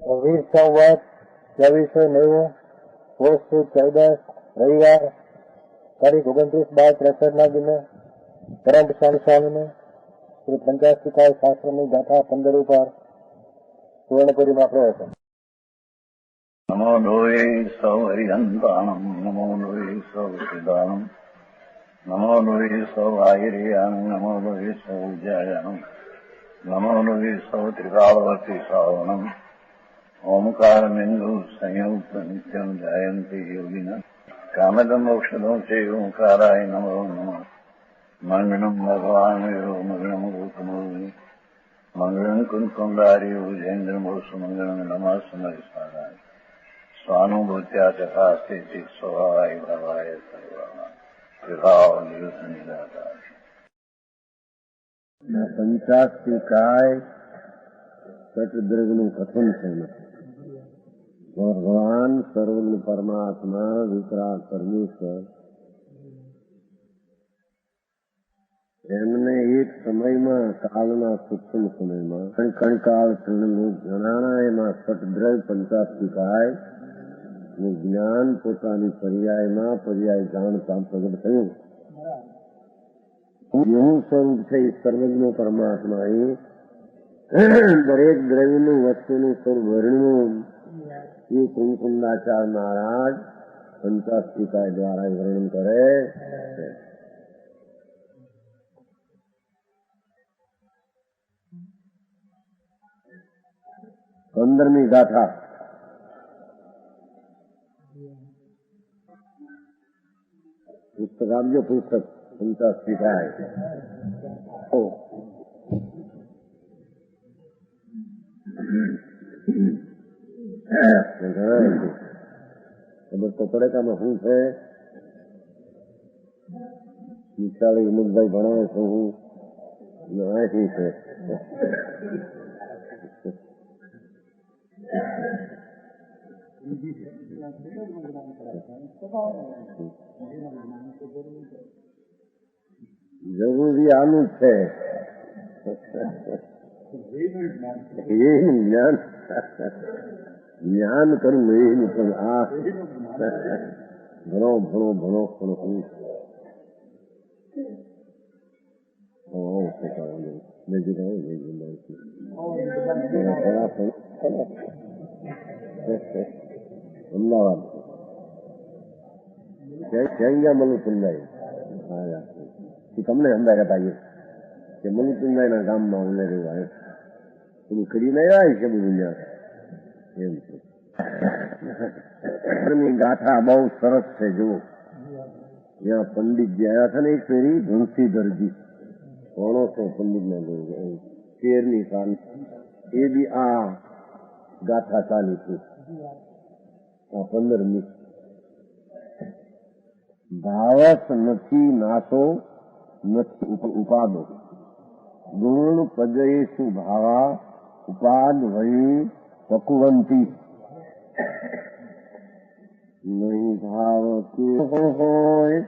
20 સંવત 2490 post 14 રવિવાર તારીખ 29/12/63 દિને કરંટ સ્વામીને શ્રી પંચાસ્તિકાય શાસ્ત્રની ગાથા 15 ઉપર સુવર્ણપુરીમાં પ્રવચન. નમો લોહે સૌ હરિહંતાણમ નમો લોહે સૌ સિદ્ધાણમ નમો લોહે સૌ આયર્યાણમ નમો લોહે સૌ ઉજ્જાયાણમ નમો લોહે સૌ ત્રિકાળવતી શ્રાવણમ ઓમકારમિંદુ સંયુક્ત નિત્યમ જાયંતી યોગિના કામદમ ઔષધો છે ઓંકારાય નમો નમઃ મંગળમ ભગવાન મંગળમ ગૌતમોની મંગળમ કુંકુંડારી ઉજેન્દ્રમો સુમંગળમ નમઃ સમયસ્વારાય સ્વાનુભૂત્યા ચકાસ્તે સ્વભાવાય ભાવાય સર્વાય વિભાવ નિયુદ્ધ નિરાકાર. પંચાસ્તિકાય સટદ્રવ્યનું કથન છે. ભગવાન સર્વજ્ઞ પરમાત્મા વિતરાગ પરમેશ્વર એમને એક સમયમાં કાળના સૂક્ષ્મ સમયમાં કણકાળ જણાણા એમાં સટદ્રવ્ય પંચાસ્તિકાય નું જ્ઞાન પોતાની પર્યાયમાં પર્યાય જાણતા પ્રગટ થયું. એવું સ્વરૂપ છે સર્વજ્ઞ પરમાત્મા એ દરેક દ્રવ્યનું વસ્તુનું સ્વરૂપ વર્ણનું એ કુંકુંદાચાર્ય મહારાજ પંચાસ્તિકાય દ્વારા વર્ણન કરે છે. પંદરમી ગાથા. પુસ્તક આપજો, પુસ્તક પંચાસ્તિકાય. ખબર તો પડે કે આમાં શું છે. વિશાળી હિંમતભાઈ ભણાવે છે, હું શું છે. જરૂરી આનું છે જ્ઞાન જ્ઞાન કરવું એનું પણ આ ભણો ભણો ભણો પણ અમદાવાદ ક્યાં મલુચંદાઈ તમને સમજાય હતા કે મલુચંદાઈ ના ગામમાં અમને રહેવા બધું કરીને આવ્યા છે બધું ત્યાં એમ છે. ગાથા બહુ સરસ છે. જુઓ, ત્યાં પંડિતજી આવ્યા હતા ને એક ફેરી ધનસીધરજી 300 પંડિત ના 13મી સાલ એ બી આ ગાથા ચાલી હતી. આ 15મી. ભાવસ નથી નાશો નથી ઉપાદો ગુણ પજયેશુ ભાવા ઉપાદ વહી પકુવંતી નહીં ભાવ કે હોય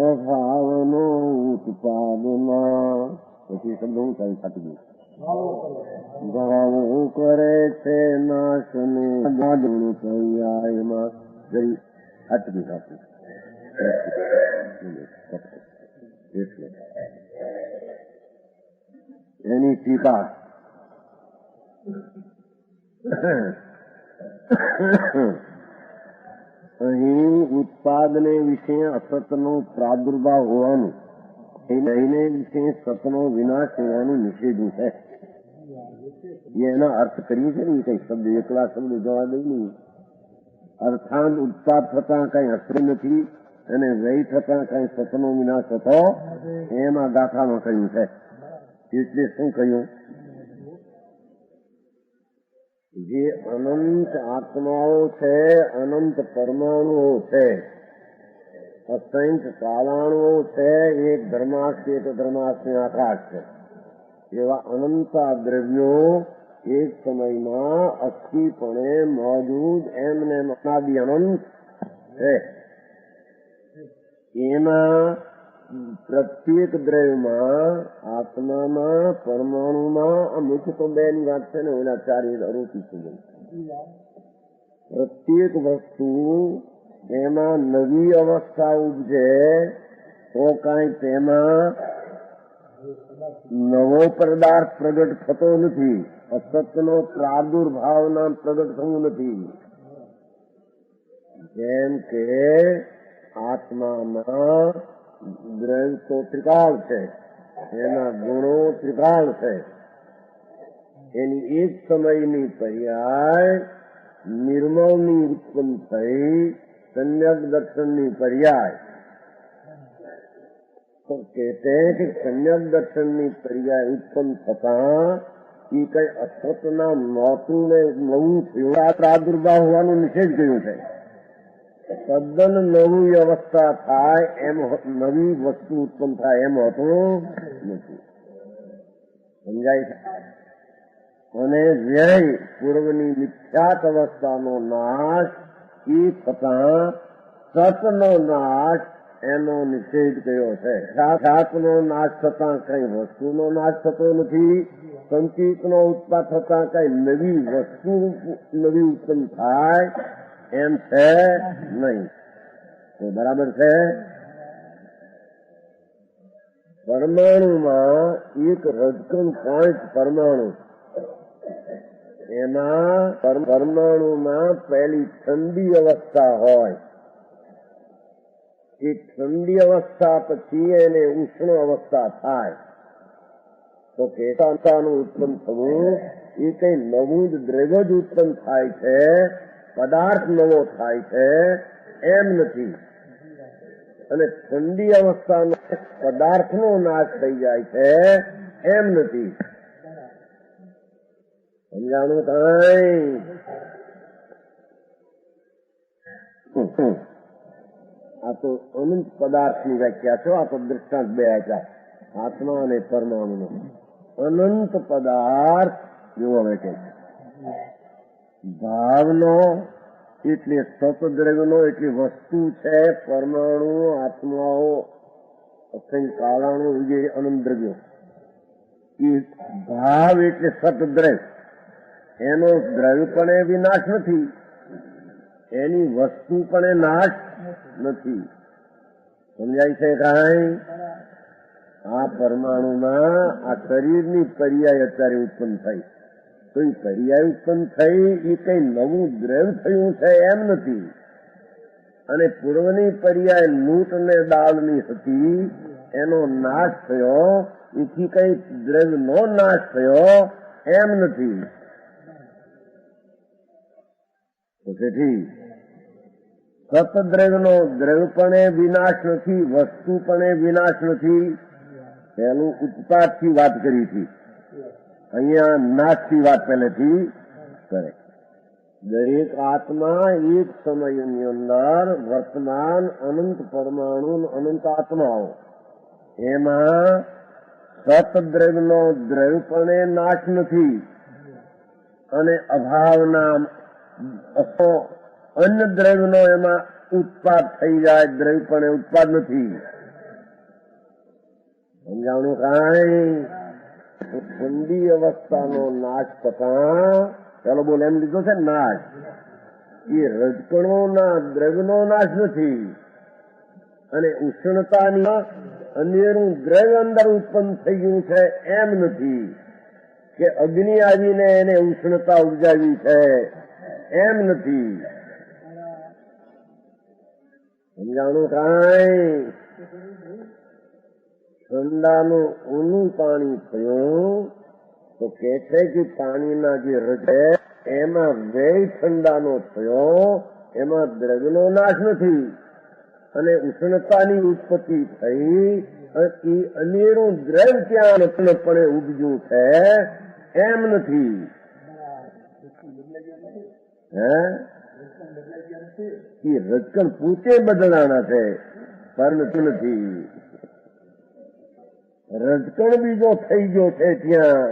અભાવનો ઉત્પાદના. પછી શબ્દ હું સારી ખાતી ભાવ કરે છે નાશને ગુણ પર્યાયમાં જઈ ખાતી ખાતી એટલે એની ટીકા અહીં ઉત્પાદને વિશે અસતનો પ્રાદુર્ભાવ હોવાનું એને વિશે સતનો વિનાશ હોવાનું નિષેધું છે. એના અર્થ કરીએ છે ને કઈ શબ્દ એકલા શબ્દ જવા દઈ નહીં. અર્થાંત ઉત્પાદ થતા કઈ અસર નથી અને વ્યય થતા કઈ સતનો વિનાશ થતો એમાં ગાથામાં કહ્યું છે. એટલે શું કહ્યું? જે અનંત આત્માઓ છે, અનંત પરમાણુઓ છે, અસંખ્ય કાલાણુઓ છે, એક ધર્માસ્ય એક ધર્માસ્ય આકાશ છે, એવા અનંત દ્રવ્યો એક સમયમાં અસ્થિપણે મોજૂદ એમને અનાદિ અનંત છે. એમાં પ્રત્યેક દ્રવ્યમાં, આત્મામાં, પરમાણુમાં, આ મુખ્ય તો બે ની વાત છે ને, એના ચાર આરોપી છે. પ્રત્યેક વસ્તુ એમાં નવી અવસ્થા ઉપજે તો કાંઈ તેમાં નવો પદાર્થ પ્રગટ થતો નથી. અસતનો પ્રાદુર્ભાવના પ્રગટ થવું નથી. જેમ કે આત્મામાં દ્રવ્ય તો ત્રિકાળ છે, એના ગુણો ત્રિકાળ છે. એની એક સમયની પર્યાય નિર્મળની ઉત્પન્ન થઈ સમ્યક દર્શનની પર્યાય. તો કહેતે કે સમ્યક દર્શનની પર્યાય ઉત્પન્ન થતા એ કઈ અસતના નહોતું ને નવું થયું, આ પ્રાદુર્ભાવ હોવાનું નિષેધ કર્યું છે. તદ્દન નવી અવસ્થા થાય એમ, નવી વસ્તુ ઉત્પન્ન થાય એમ હોતું નથી. સમજાય છે? અને વ્યય પૂર્વની મિથ્યાત અવસ્થાનો નાશ એ થતા સતનો નાશ એનો નિષેધ કર્યો છે. સાતનો નાશ થતા કઈ વસ્તુનો નાશ થતો નથી. સંચિતનો ઉત્પાદ થતા કઈ નવી વસ્તુ નવી ઉત્પન્ન થાય એમ છે નહીં. તો બરાબર છે. પરમાણુમાં એક રજકણ પોઈન્ટ પરમાણુ, એમાં પરમાણુમાં પહેલી ઠંડી અવસ્થા હોય, એ ઠંડી અવસ્થા પછી એને ઉષ્ણ અવસ્થા થાય. તો કેતાનું ઉત્પન્ન થવું એ કઈ નવું જ દ્રવ્ય જ ઉત્પન્ન થાય છે, પદાર્થ નવો થાય છે એમ નથી. અને ઠંડી અવસ્થાનો પદાર્થનો નાશ થઈ જાય છે એમ નથી. સમજાણું કઈ? આ તો અનંત પદાર્થની વ્યાખ્યા છે. આ તો દૃષ્ટાંત બે આપ્યા, આત્મા અને પરમાણુનો. અનંત પદાર્થ જોવો હવે કે ભાવનો એટલે સતદ્રવ્યનો એટલી વસ્તુ છે. પરમાણુ, આત્માઓ, અસંખ્ય કારણો વગેરે અનંત દ્રવ્યો. એ ભાવ એટલે સતદ્રવ્ય. એનો દ્રવ્ય પણ વિનાશ નથી, એની વસ્તુ પણ નાશ નથી. સમજાય છે કાંઈ? આ પરમાણુમાં આ શરીરની પર્યાય અત્યારે ઉત્પન્ન થઈ. તો એ પર્યાય ઉત્પન્ન થઈ એ કઈ નવું દ્રવ્ય થયું છે એમ નથી. અને પૂર્વની પર્યાય લૂંટ ને દાળની હતી, એનો નાશ થયો, એથી કઈ દ્રવ્યનો નાશ થયો એમ નથી. તેથી સતદ્રવ્યનો દ્રવ્ય પણ વિનાશ નથી, વસ્તુ પણ વિનાશ નથી. તેનું ઉત્પાદથી વાત કરી હતી, અહીંયા નાશથી વાત પહેલેથી કરે. દરેક આત્મા એક સમયની અંદર વર્તમાન અનંત પરમાણુ, અનંત આત્માઓ, એમાં સતદ્રવ્યનો દ્રવ્ય પણ નાશ નથી. અને અભાવના અન્ય દ્રવ્યનો એમાં ઉત્પાદ થઈ જાય, દ્રવ્ય પણ ઉત્પાદ નથી. સમજાવનું કાંઈ? ઠંડી અવસ્થાનો નાશ થતા, ચાલો બોલ એમ લીધો છે નાશ, એ રજકણોના દ્રવ્યનો નાશ નથી. અને ઉષ્ણતાની અનેરું દ્રવ્ય અંદર ઉત્પન્ન થઈ ગયું છે એમ નથી. કે અગ્નિ આવીને એને ઉષ્ણતા ઉપજાવી છે એમ નથી. સમજાણું કાંઈ? ઠંડાનું ઊનું પાણી થયું તો કે છે કે પાણીના જે રજ એમાં વ્યય ઠંડાનો થયો, એમાં દ્રવ્યનો નાશ નથી. અને ઉષ્ણતાની ઉત્પત્તિ થઈ, એ અનેરું દ્રવ્ય ત્યાં નતનપણે ઉપજ્યું છે એમ નથી. એ રજકણ પોતે બદલાણા છે, પરંતુ નથી. રજકણ બીજો થઈ ગયો છે ત્યાં,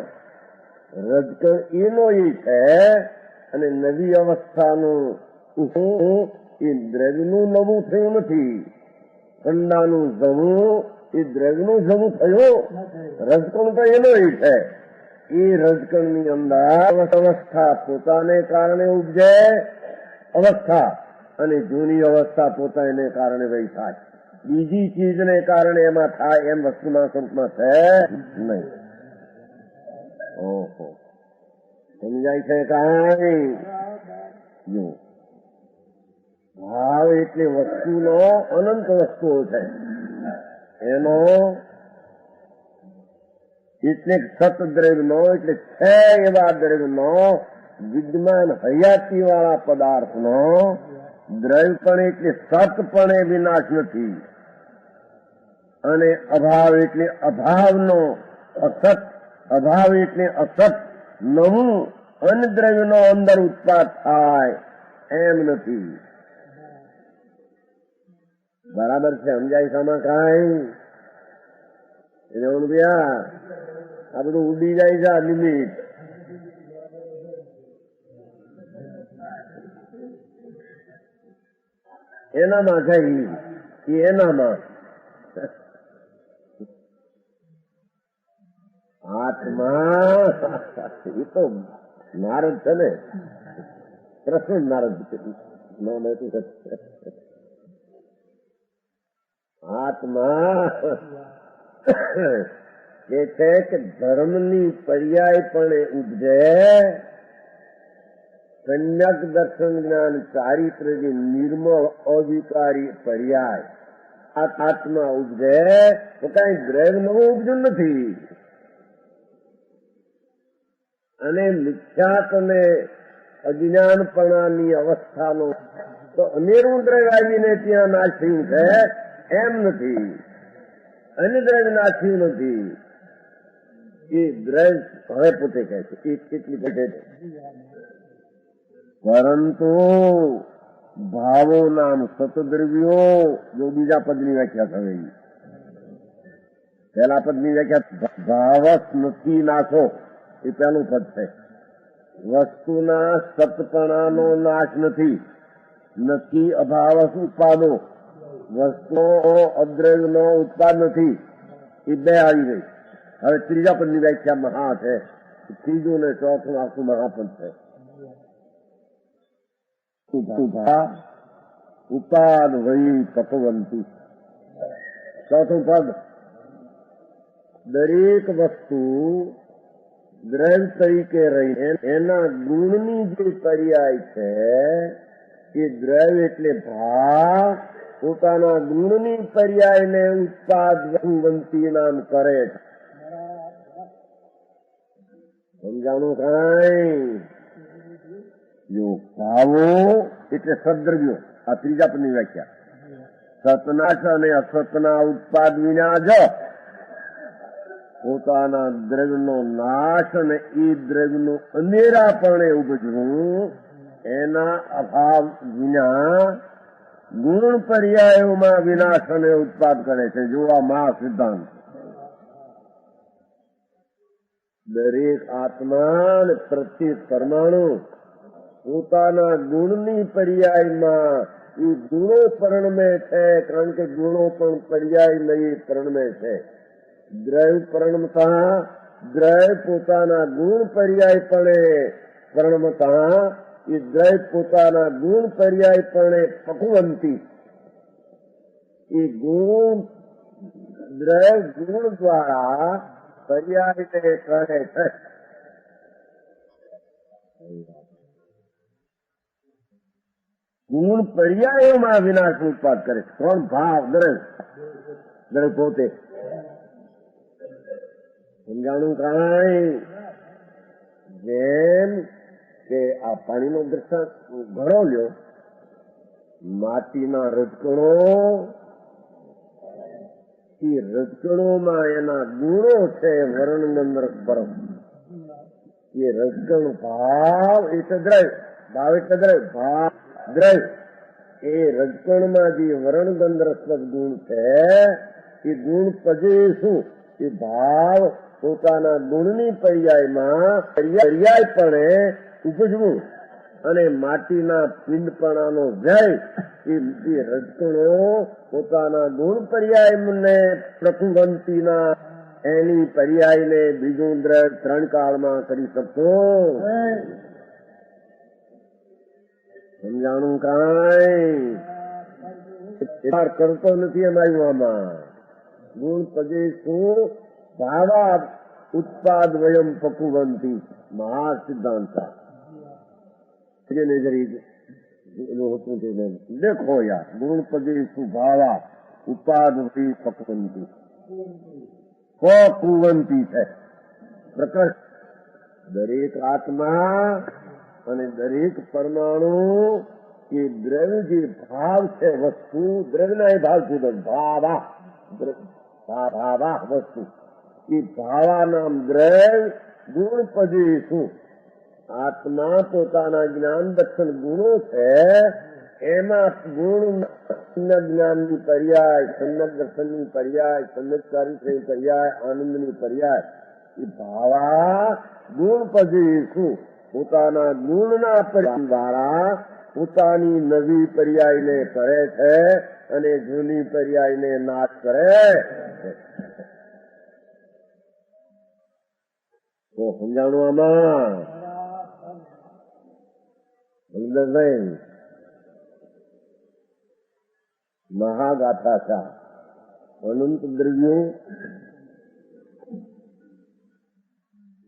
રજકણ એનો એ છે. અને નવી અવસ્થાનું એ દ્રવ્યનું નવું થયું નથી. ઠંડાનું જવું એ દ્રવ્યનું જમું થયું, રજકણ તો એનો છે. એ રજકણની અંદર અવસ્થા પોતાને કારણે ઉપજે અવસ્થા, અને જૂની અવસ્થા પોતાને કારણે વહી થાય. બીજી ચીજને કારણે એમાં થાય એમ વસ્તુના સ્વરૂપમાં છે નહીં. ઓહો, સમજાય છે કાંઈ? જો ભાવ એટલે વસ્તુનો અનંત વસ્તુઓ છે, એનો એટલે સતદ્રવ્યનો એટલે છે એવા દ્રવ્યનો વિદ્યમાન હયાતી વાળા પદાર્થનો દ્રવ્યપણ એટલે સતપણે વિનાશ નથી, અને અભાવ એટલે અભાવનો અસત, અભાવ એટલે અસત નવું અનદ્રવ્યનો અંદર ઉત્પાદ થાય એમ નથી. બરાબર છે? સમજાય સામા કાંઈ? ભૈયા આ બધું ઉડી જાય છે. આ લિમિટ એનામાં છે, એનામાં આત્મા એ તો નારદ છે ને, કૃષ્ણ નારદ આત્મા એ છે કે ધર્મની પર્યાયપણે ઉપજે કન્યક દર્શન જ્ઞાન ચારિત્ર જે નિર્મળ અવિકારી પર્યાય આત્મા ઉપજે તો કઈ દ્રવ્ય નવું ઉપજ્યું નથી. અને મિથ્યાત અને અજ્ઞાનપણાની અવસ્થાનો તો અનેરું દ્રવ્ય આવીને ત્યાં નાશ થયું છે એમ નથી, અન્ય દ્રવ્ય નાશ થયું નથી. એ દ્રવ્ય હવે પોતે કહે છે એ કેટલી કહે છે, પરંતુ ભાવો નામ સતદ્રવ્યો. જો બીજા પદની વ્યાખ્યા થવે, પહેલા પદની વ્યાખ્યા ભાવસ નથી નાશો, એ પહેલું પદ છે. વસ્તુના સતપણાનો નાશ નથી, નથી અભાવસ ઉત્પાદો, વસ્તુઓ અદ્રવ્યનો ઉત્પાદ નથી. એ બે આવી ગઈ. હવે ત્રીજા પદની વ્યાખ્યા મહા છે. ત્રીજું ને ચોથું આખું મહાપદ છે. ઉપાદ વહી પકવંતી. ચોથું પદ દરેક વસ્તુ દ્રવ્ય તરીકે રહી એના ગુણની જે પર્યાય છે એ દ્રવ્ય એટલે ભાવ પોતાના ગુણની પર્યાયને ઉત્પાદ વંતી નામ કરે છે. સમજાણું કાંઈ? જો ભાવો એટલે સદ્રવ્યો, આ ત્રીજા પદની વ્યાખ્યા. સતનાશ અને અસતના ઉત્પાદ વિના જ પોતાના દ્રવ્યનો નાશ અને એ દ્રવ્યનું અનેરાપણે ઉપજવું, એના અભાવ વિના ગુણ પર્યાયોમાં વિનાશ અને ઉત્પાદ કરે છે. જો આ મહા સિદ્ધાંત. દરેક આત્મા અને પ્રત્યેક પરમાણુ પોતાના ગુણની પર્યાયમાં એ ગુણો પરણમે છે, કારણ કે ગુણો પણ પર્યાય નહીં પરણમે છે. દ્રવ્ય પરણમતા દ્રવ્ય પોતાના ગુણ પર્યાયપણે પરણમતા એ દ્રવ્ય પોતાના ગુણ પર્યાયપણે પકવંતી. એ ગુણ દ્રવ્ય ગુણ દ્વારા પર્યાયને કરે છે. ગુણ પર્યાયોમાં વિનાશ ઉત્પાદ કરે છે. કોણ? ભાવ, દ્રવ્ય પોતે. સમજાણું કાંઈ? જેમ કે આ પાણીનો દ્રષ્ટાંત ઘડો લ્યો, માટીના રજકણો, એ રજકણોમાં એના ગુણો છે વર્ણગંધર પરમ. એ રજકણ ભાવ એટલે દ્રવ્ય, ભાવ એટલે દ્રવ્ય, ભાવ દ્રવ્ય. એ રજકણમાં જે વર્ણગંધરસ્પદ ગુણ છે એ ગુણ પજે શું? એ ભાવ પોતાના ગુણની પર્યાયમાં પર્યાયપણે ઉપજવું, અને માટીના પિંડપણાનો વ્યય એ રજકણો પોતાના ગુણ પર્યાયને પ્રકુવંતીના એની પર્યાયને બીજું દ્રઢ 3 કાળમાં કરી શકતો સમજાણું કાંઈ કરતો નથી અમારી આમાં ગુણ પદે શું ભાવા ઉત્પાદ વયમ પકુવંતી મહા સિદ્ધાંત देखो यार गुण पदे सुभावा उपाद पकवंती कुवंती है प्रकट दरेक आत्मा અને દરેક પરમાણુ એ દ્રવ્ય જે ભાવ છે વસ્તુ દ્રવ્યના એ ભાવ છે ભાવા વસ્તુ એ ભાવા નામ દ્રવ્ય ગુણ પદે શું આત્મા પોતાના જ્ઞાન દર્શન ગુણો છે એમાં ગુણ જ્ઞાનની પર્યાય સમ્યક દર્શનની પર્યાય સમ્યક ચારિત્ર્યની પર્યાય આનંદની પર્યાય એ ભાવા ગુણ પદે શું પોતાના ગુણના પર્યાય દ્વારા પોતાની નવી પર્યાયને કરે છે અને જૂની પર્યાયને નાશ કરે તો સમજાણું આમાં મહાગાથા છે અનંત દ્રવ્યો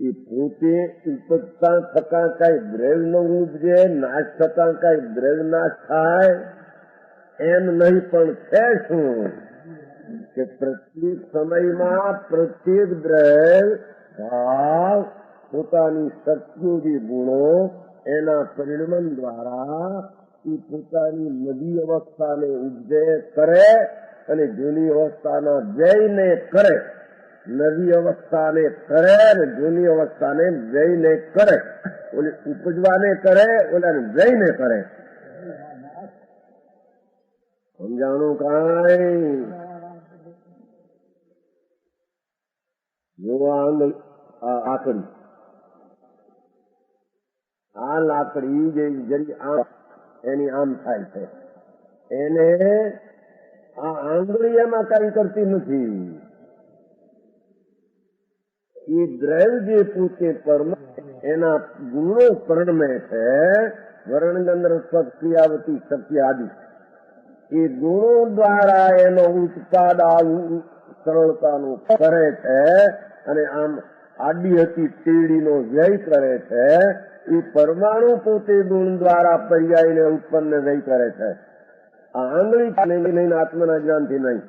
એ પોતે ઉપજતા થતા કઈ દ્રવ્ય ન ઉપજે નાશ થતા કઈ દ્રવ્ય નાશ થાય એમ નહીં પણ છે શું કે પ્રત્યેક સમયમાં પ્રત્યેક દ્રવ્ય ભાવ પોતાની શક્તિઓથી ગુણો એના પરિણમન દ્વારા એ પોતાની નવી અવસ્થાને ઉપજે કરે અને જૂની અવસ્થાના વ્યયને કરે નવી અવસ્થાને કરે અને જૂની અવસ્થાને વ્યયને કરે ઓલી ઉપજવાને કરે ઓલાને વ્યયને કરે સમજાણું કાંઈ જો આકડી આ લાકડી જે જરી આમ એની આમ થાય છે એને આ આંગળી એમાં કઈ કરતી નથી એ દ્રવ્ય જે પોતે પરમ એના ગુણો પરણમે છે વર્ણગંધર ક્રિયાવતી શક્તિ આદિ એ ગુણો દ્વારા એનો ઉત્પાદ આવું સરળતાનું કરે છે અને આમ આડી હતી ટેડીનો વ્યય કરે છે એ પરમાણુ પોતે ગુણ દ્વારા પર્યાયને ઉત્પન્ન વ્યય કરે છે આ આંગળી નહીં આત્મના જ્ઞાનથી નહીં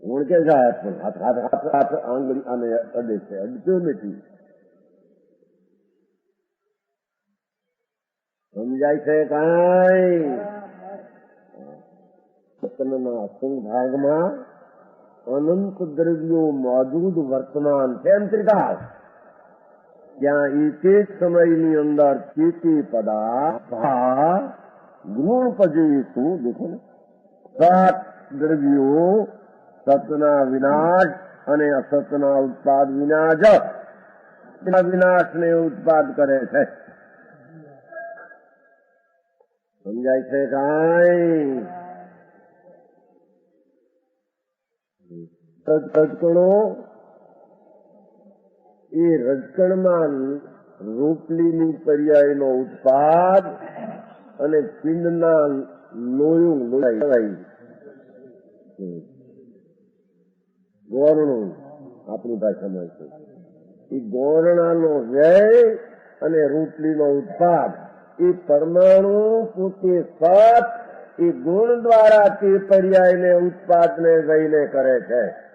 ઓળખે જાય પણ હાથ આંગળી આને અડે છે અડતું નથી સમજાય છે કાંઈ સતનના અસંગ ભાગમાં અનંત દ્રવ્યો મોજૂદ વર્તમાન છે એમ ત્રિકાળ ત્યાં એક એક સમયની અંદર ચેતી પદાર્થ ગુણ પજે શું દેખો ને 7 દ્રવ્યો સતના વિનાશ અને અસતના ઉત્પાદ વિનાશને ઉત્પાદ કરે છે સમજાય છે કાંઈ રજકણો એ રજકણમાં રોટલીની પર્યાયનો ઉત્પાદ અને પિંડના લોયું ગોરણું આપણી ભાષામાં છે એ ગોરણાનો વ્યય અને રોટલીનો ઉત્પાદ એ પરમાણુ પોતે સત એ ગુણ દ્વારા તે પર્યાયને ઉત્પાદને ગઈને કરે છે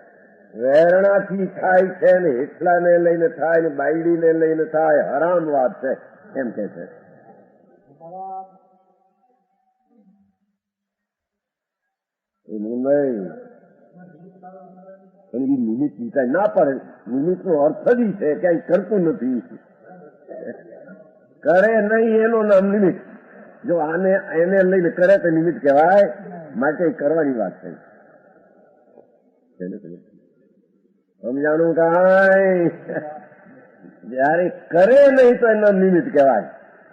વેરણાથી થાય છે ને હેઠલાને લઈને થાય ને બાયડીને લઈને થાય હરામ વાત છે એમ કે છે નિમિત્ત વિચાર ના પડે નિમિત્તનો અર્થ જ છે ક્યાંય કરતું નથી કરે નહીં એનું નામ નિમિત્ત જો આને એને લઈને કરે તો નિમિત્ત કહેવાય માટે કરવાની વાત છે સમજાણું કાંઈ? જયારે કરે નહીં તો એનો નિમિત્ત કહેવાય,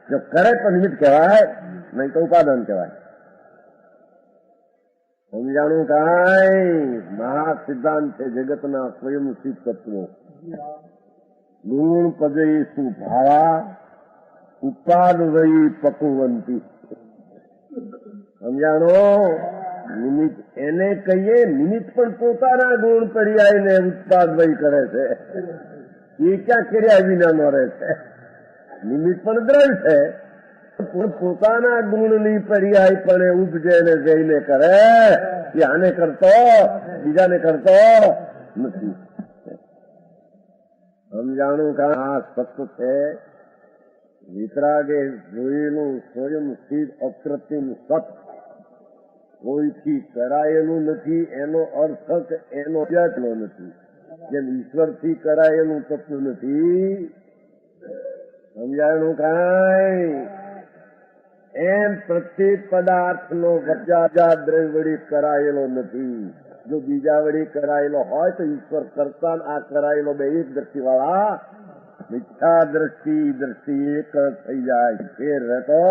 જો કરે તો નિમિત્ત કહેવાય, નહીં તો ઉપાદાન કહેવાય. સમજાણું કાંઈ? મહા સિદ્ધાંત છે જગતના સ્વયંસિદ્ધ તત્વો. ગુણ પદયસુ ભાવા ઉપાદવયી પકુવંતી. સમજાણો? નિમિત્ત એને કહીએ, નિમિત્ત પણ પોતાના ગુણ પર્યાયને ઉત્પાદવય કરે છે. એ ક્યાં કર્યા વિનાનો રહે છે? નિમિત્ત પણ દ્રવ્ય છે, પણ પોતાના ગુણની પર્યાય પણ ઉપજે ને જઈને કરે. એ આને કરતો બીજાને કરતો નથી. સમજાણું કા? આ સત્ય છે. વિતરાગે જોયેલું સ્વયં સિદ્ધ અકૃત્રિમ સત કોઈથી કરાયેલું નથી. એનો અર્થ એનો ત્યાગનો નથી. જેમ ઈશ્વરથી કરાયેલું તત્વ નથી. સમજાણું કાંઈ? એમ પ્રત્યેક પદાર્થનો બીજા દ્રવ્ય વળી કરાયેલો નથી. જો બીજા વળી કરાયેલો હોય તો ઈશ્વર કરતા આ કરાયેલો બે એક દ્રષ્ટિ વાળા મિથ્યા દ્રષ્ટિ એક થઈ જાય. ફેર રહેતો.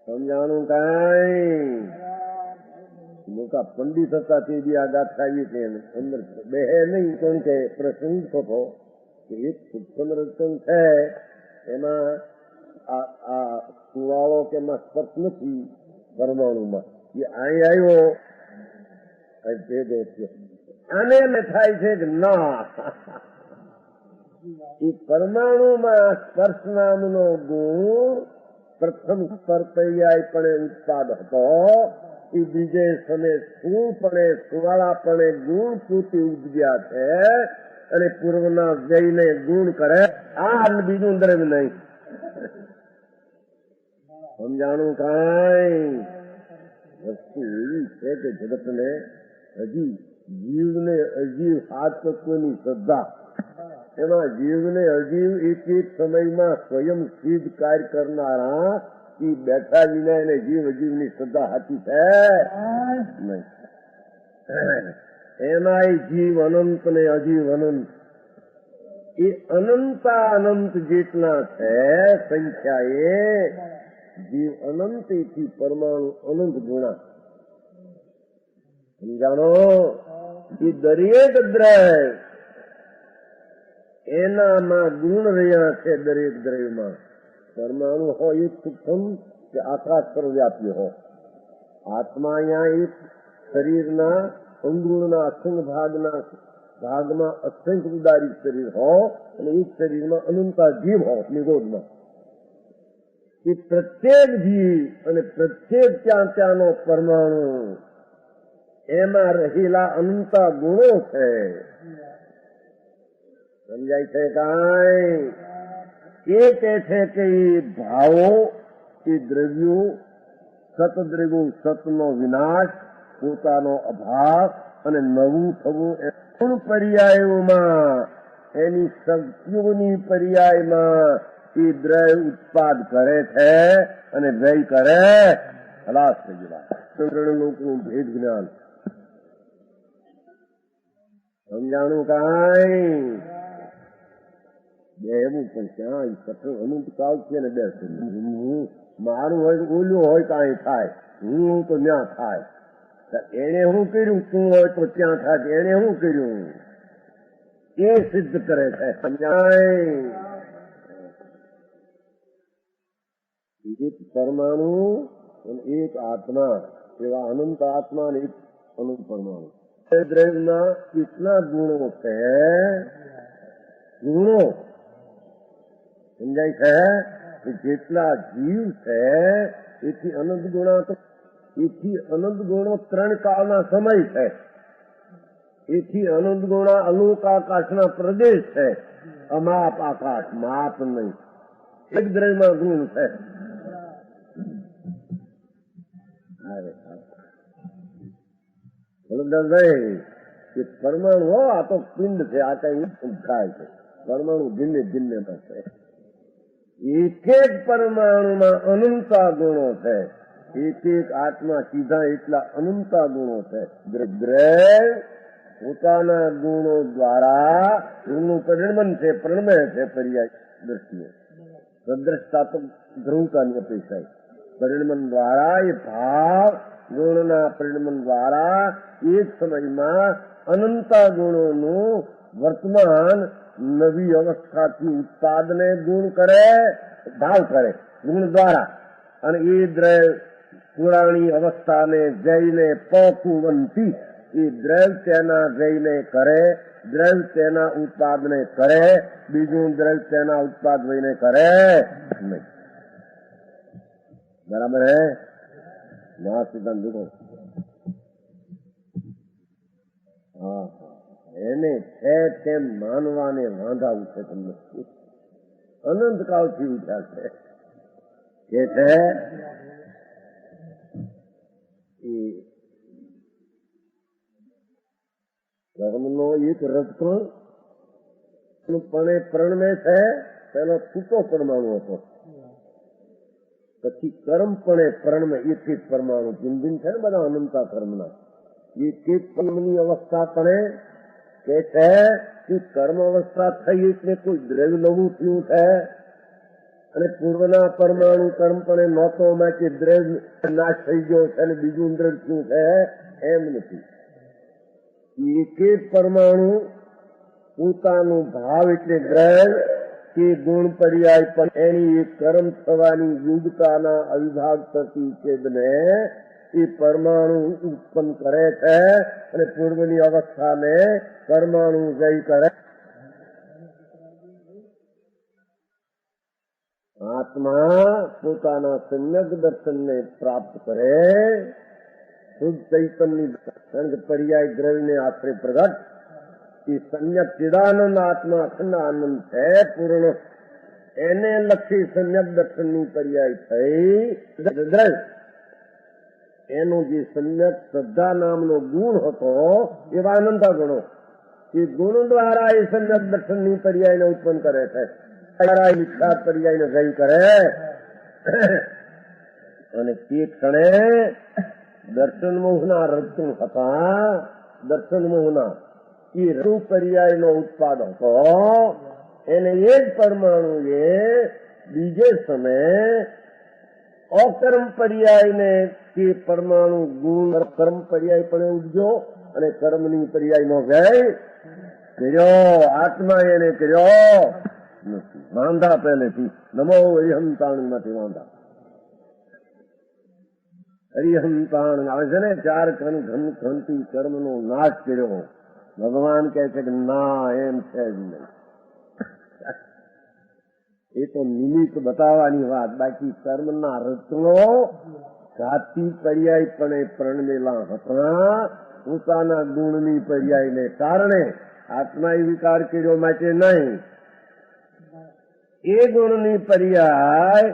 સમજાણું કાંઈ? મોટા પંડિત હતા તે બી આ ગાથા આવી છે અંદર બે નહીં, કારણ કે પ્રસંગ થતો કે એક સૂક્ષ્મ રચન છે એમાં આ સુવાળો કે એમાં સ્પર્શ નથી પરમાણુમાં. એ અહીં આવ્યો ભેગો થયો. આને એમ થાય છે કે ના, એ પરમાણુમાં સ્પર્શ નામનો ગુણ પ્રથમ સ્તર પર્યાય પણ ઉત્પાદ હતો. એ બીજે સમય સ્થૂળપણે સુવાળાપણે ગુણ પૂરતી ઉપજ્યા છે અને પૂર્વના જઈને ગુણ કરે. આ બીજું દ્રવ્ય નહીં. સમજાણું કાંઈ? વસ્તુ એવી છે કે જગતને હજી જીવને અજીવ સાત તત્વની શ્રદ્ધા, એમાં જીવને અજીવ એક એક સમયમાં સ્વયં સિદ્ધ કાર્ય કરનારા એ બેઠા વિના એને જીવ અજીવની શ્રદ્ધા સાચી છે નહીં. એમાં જીવ અનંત ને અજીવ અનંત, એ અનંતા અનંત જેટલા છે સંખ્યા. એ જીવ અનંત એથી પરમાણુ અનંત ગુણા. સમજાણો? એ દરેક દ્રવ્ય એનામાં ગુણ રહ્યા છે. દરેક દ્રવ્યમાં પરમાણુ હોય એક સૂક્ષ્મ કે આકાશ પર વ્યાપી હો. આત્મા અહીંયા એક શરીરના અંગુણના અસંખ્ય ભાગમાં અસંખ્ય ઉદારી શરીર હો અને એક શરીરમાં અનંતા જીવ હો નિરોધમાં. એ પ્રત્યેક જીવ અને પ્રત્યેક ત્યાંનો પરમાણુ એમાં રહેલા અનંતા ગુણો છે. સમજાય છે કાંઈ? એ કહે છે કે એ ભાવો, એ દ્રવ્યો, સતદ્રવ્યો, સતનો વિનાશ, પોતાનો અભાવ અને નવું થવું એ ગુણ પર્યાયોમાં એની શક્તિઓની પર્યાયમાં એ દ્રવ્ય ઉત્પાદ કરે છે અને વ્યય કરે. ખલાસ થઈ ગયેલા લોકોનું ભેદ જ્ઞાન. સમજાણું કાંઈ? એવું પણ ક્યાં કઠોર અનંત કાળ છે ને બે મારું હોય તો ઓલું હોય કાંઈ થાય, હું તો ત્યાં થાય. એને શું કર્યું? તું હોય તો ત્યાં થાય. એને શું કર્યું? એ સિદ્ધ કરે છે. સમજાય? એક પરમાણુ અને એક આત્મા, એવા અનંત આત્મા અને એક અનંત પરમાણુ. દ્રવ્યના કેટલા ગુણો છે? ગુણો સમજાય છે? જેટલા જીવ છે એથી અનંત ગુણા, તો એથી અનંત ગુણો 3 કાળના સમય છે. એથી અનંત ગુણા અલોક આકાશના પ્રદેશ છે. અમાપ આકાશ, માપ નહીં. એક દ્રવ્યમાં ગુણ છે. પરમાણુ હો, આ તો પિંડ છે, આ કઈ થાય છે. પરમાણુ ભિન્ન ભિન્નતા છે. એક એક પરમાણુમાં અનંતા ગુણો છે. એક એક આત્મા સીધા એટલા અનંતા ગુણો છે. દ્રવ્ય પોતાના ગુણો દ્વારા ગુણનું પરિણમન છે, પ્રણમય છે પર્યાય દ્રષ્ટિએ. સદ્રષ્ટા તો ધ્રુવતાની અપેક્ષા. પરિણમન દ્વારા એ ભાવ ગુણના પરિણમન દ્વારા એક સમયમાં અનંતા ગુણોનું વર્તમાન નવી અવસ્થાથી ઉત્પાદને ગુણ કરે, ભાવ કરે ગુણ દ્વારા. અને એ દ્રવ્ય પુરાણી અવસ્થાને જઈને પકુવંતી, એ દ્રવ્ય તેના જઈને કરે, દ્રવ્ય તેના ઉત્પાદને કરે, બીજું દ્રવ્ય તેના ઉત્પાદને કરે નહીં. બરાબર હે? ના સિદ્ધાંત દુખો. હા, એને છે તેમ માનવાને વાંધા ઉઠે તમને. અનંત કાળથી ઉઠ્યા છે કે છે એ કર્મનો એક રજકણ પણ પ્રણમે છે. પેલો છૂટો પરમાણુ હતો, પછી કર્મ પણ પ્રણમે એક એક પરમાણુ ભિન્ન છે ને બધા અનંતા કર્મના. એક એક કર્મની અવસ્થા પણ કે છે કે કર્મ અવસ્થા થઈ એટલે કોઈ દ્રવ્ય નવું થયું છે, અને પૂર્વના પરમાણુ કર્મ પણ નહોતો કે દ્રવ્ય નાશ થઈ ગયો છે અને બીજું દ્રવ્ય થયું છે, એમ નથી. એક એક પરમાણુ પોતાનું ભાવ એટલે દ્રવ્ય કે ગુણ પર્યાય પણ એની એક કર્મ થવાની યુગતાના અવિભાગ પ્રતિષેધને એ પરમાણુ ઉત્પન્ન કરે છે, અને પૂર્વની અવસ્થાને પરમાણુ જય કરે. આત્મા પોતાના સમ્યક દર્શનને પ્રાપ્ત કરે, શુદ્ધ ચૈતન્ય પર્યાય દ્રવ્યને આશરે પ્રગટ. એ સમ્યક ચિદાનંદ આત્મા અખંડ આનંદ છે પૂર્ણ. એને લક્ષી સમ્યક દર્શનની પર્યાય થઈ દ્રવ્ય. એનો જે સમ્યક શ્રદ્ધા નામનો ગુણ હતો એવા અનંતા ગુણો, એ ગુણ દ્વારા એ સમ્યક દર્શનની પર્યાયને ઉત્પન્ન કરે છે, મિથ્યા પર્યાયને જય કરે. અને તે ક્ષણે દર્શન મોહના રજકણ હતા. દર્શન મોહના એ રજુ પર્યાયનો ઉત્પાદ હતો. એને એ જ પરમાણુએ બીજે સમયે અકર્મ પર્યાયને તે પરમાણુ ગુણ કર્મ પર્યાય પણ ઉજ્યો અને કર્મની પર્યાયનો વ્યય કર્યો. આત્મા એને કર્યો નથી. વાંધા પહેલેથી નમો અરિહંતાણ માંથી વાંધા. અરિહંતાણ આવે છે ને, ચાર ઘનથી કર્મનો નાશ કર્યો. ભગવાન કહે છે કે ના, એમ છે જ નહીં. એ તો નિમિત્ત બતાવવાની વાત. બાકી કર્મના રચનો જાતિ પર્યાય પણ પ્રણમેલા હતા. પોતાના ગુણની પર્યાયને કારણે આત્માએ વિકાર કર્યો માટે નહીં. એ ગુણની પર્યાય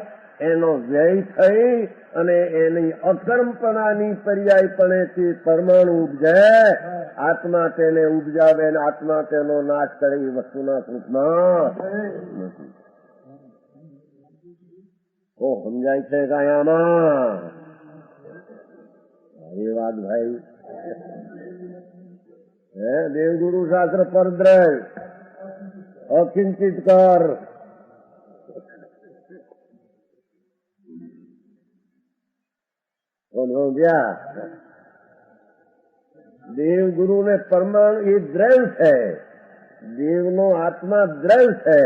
એનો વ્યય થઈ અને એની અકર્મપણાની પર્યાય પણ તે પરમાણુ ઉપજે. આત્મા તેને ઉપજાવે અને આત્મા તેનો નાશ કરે એ વસ્તુના સ્વરૂપમાં નથી. ઓ સમજાય છે કાયામાં? એ વાત ભાઈ. હે દેવગુરુ શાસ્ત્ર પરદ્રય અકિંચિત કર. દેવગુરુ ને પરમાણુ એ દ્રવ્ય છે. દેવનો આત્મા દ્રવ્ય છે.